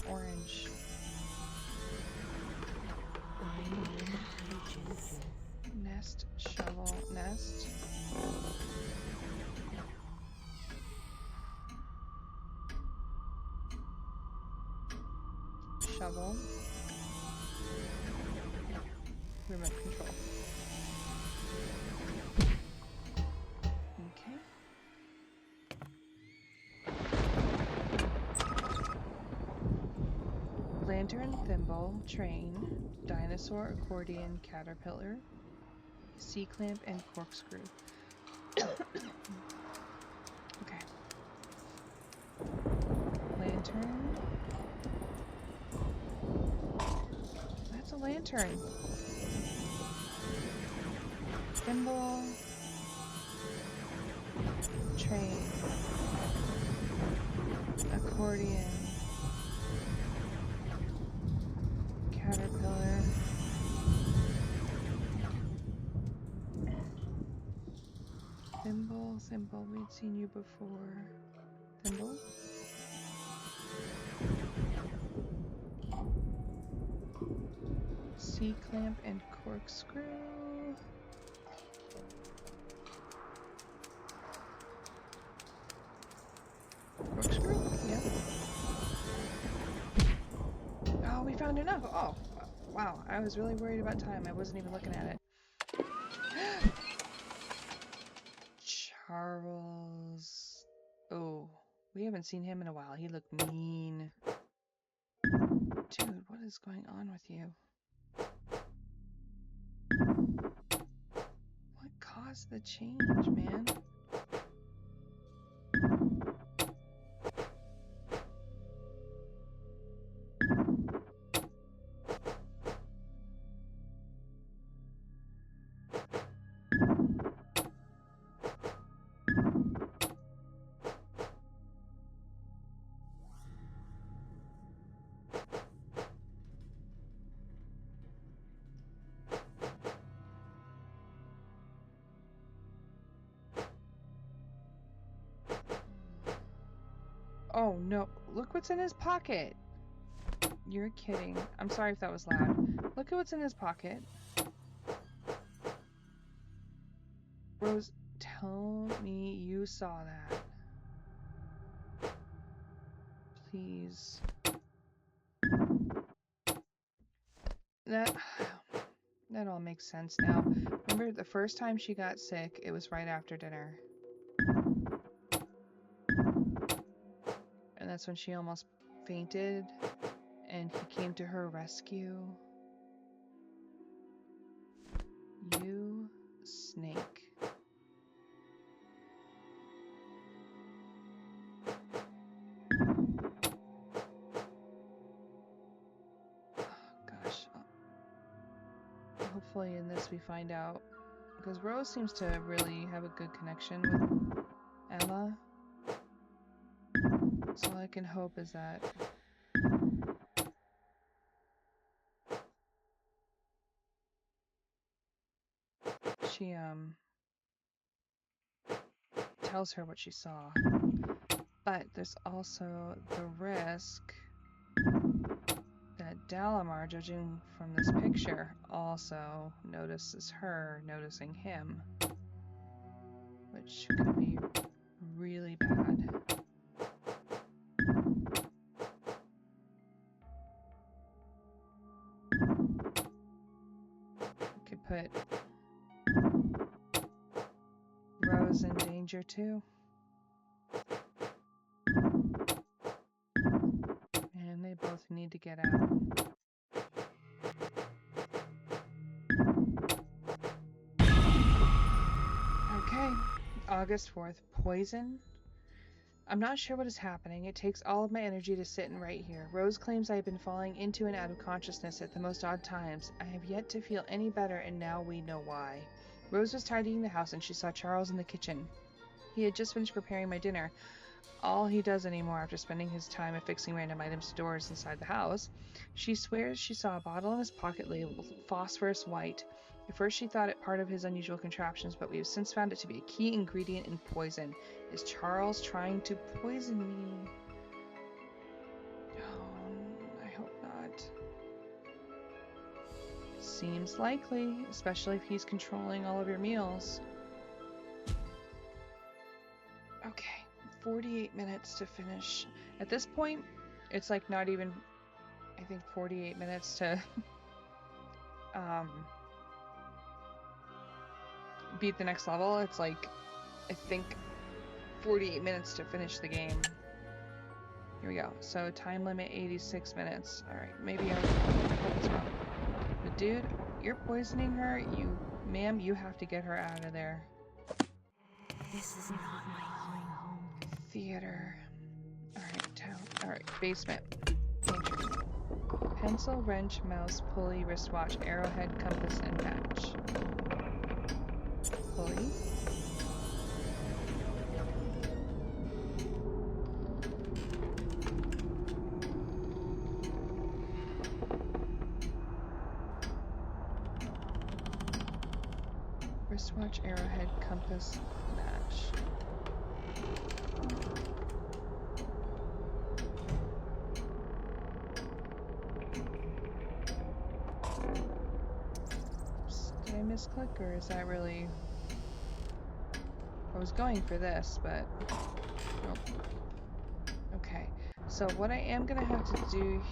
Orange. Nest, shovel, nest. Shovel. Remote control. Okay. Lantern, thimble, train, dinosaur, accordion, caterpillar, C-clamp, and corkscrew. Okay. Lantern. That's a lantern. Thimble. Train. Accordion. Caterpillar. Thimble, thimble, we'd seen you before. Thimble? C-clamp and corkscrew. Corkscrew? Yeah. Oh, we found enough. Oh, wow. I was really worried about time. I wasn't even looking at it. Charles. Oh, we haven't seen him in a while. He looked mean. Dude, what is going on with you? What caused the change, man? Oh no, look what's in his pocket. You're kidding. I'm sorry if that was loud. Look at what's in his pocket. Rose, tell me you saw that. Please. That all makes sense now. Remember the first time she got sick, it was right after dinner. And that's when she almost fainted, and he came to her rescue. You snake. Oh, gosh. Hopefully in this we find out. Because Rose seems to really have a good connection with Emma. So all I can hope is that she tells her what she saw. But there's also the risk that Dalimar, judging from this picture, also notices her noticing him, which could be really bad. Could put Rose in danger too. And they both need to get out. Okay, August 4th. Poison? I'm not sure what is happening. It takes all of my energy to sit and write here. Rose claims I have been falling into and out of consciousness at the most odd times. I have yet to feel any better, and now we know why. Rose was tidying the house, and she saw Charles in the kitchen. He had just finished preparing my dinner. All he does anymore after spending his time affixing random items to doors inside the house. She swears she saw a bottle in his pocket labeled phosphorus white. At first she thought it part of his unusual contraptions, but we have since found it to be a key ingredient in poison. Is Charles trying to poison me? Oh, I hope not. Seems likely, especially if he's controlling all of your meals. Okay, 48 minutes to finish. At this point, it's like not even, I think, 48 minutes to beat the next level. It's like, I think, 48 minutes to finish the game. Here we go. So time limit 86 minutes. All right, maybe I was wrong. But dude, you're poisoning her. Ma'am, you have to get her out of there. This is not my home. Theater. All right, town. All right, basement. Pantry. pencil, wrench, mouse, pulley, wristwatch, arrowhead, compass, and match. Pulley. Wristwatch, arrowhead, compass, match. Did I misclick, or is that really... I was going for this, but... Nope. Okay, so what I am gonna have to do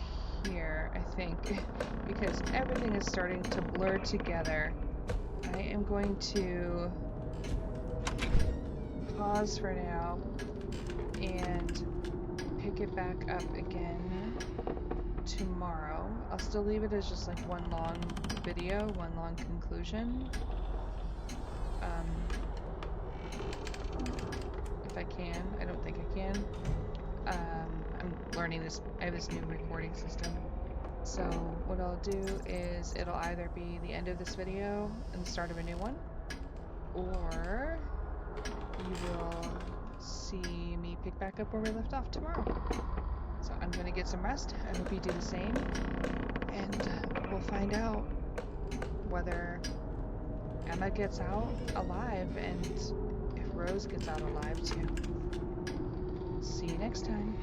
here, I think, because everything is starting to blur together, I am going to pause for now and pick it back up again tomorrow. I'll still leave it as just like one long video, one long conclusion. If I can. I don't think I can. I'm learning this. I have this new recording system. So what I'll do is it'll either be the end of this video and the start of a new one, or you will see me pick back up where we left off tomorrow. So I'm gonna get some rest. I hope you do the same, and we'll find out whether Emma gets out alive and if Rose gets out alive too. See you next time.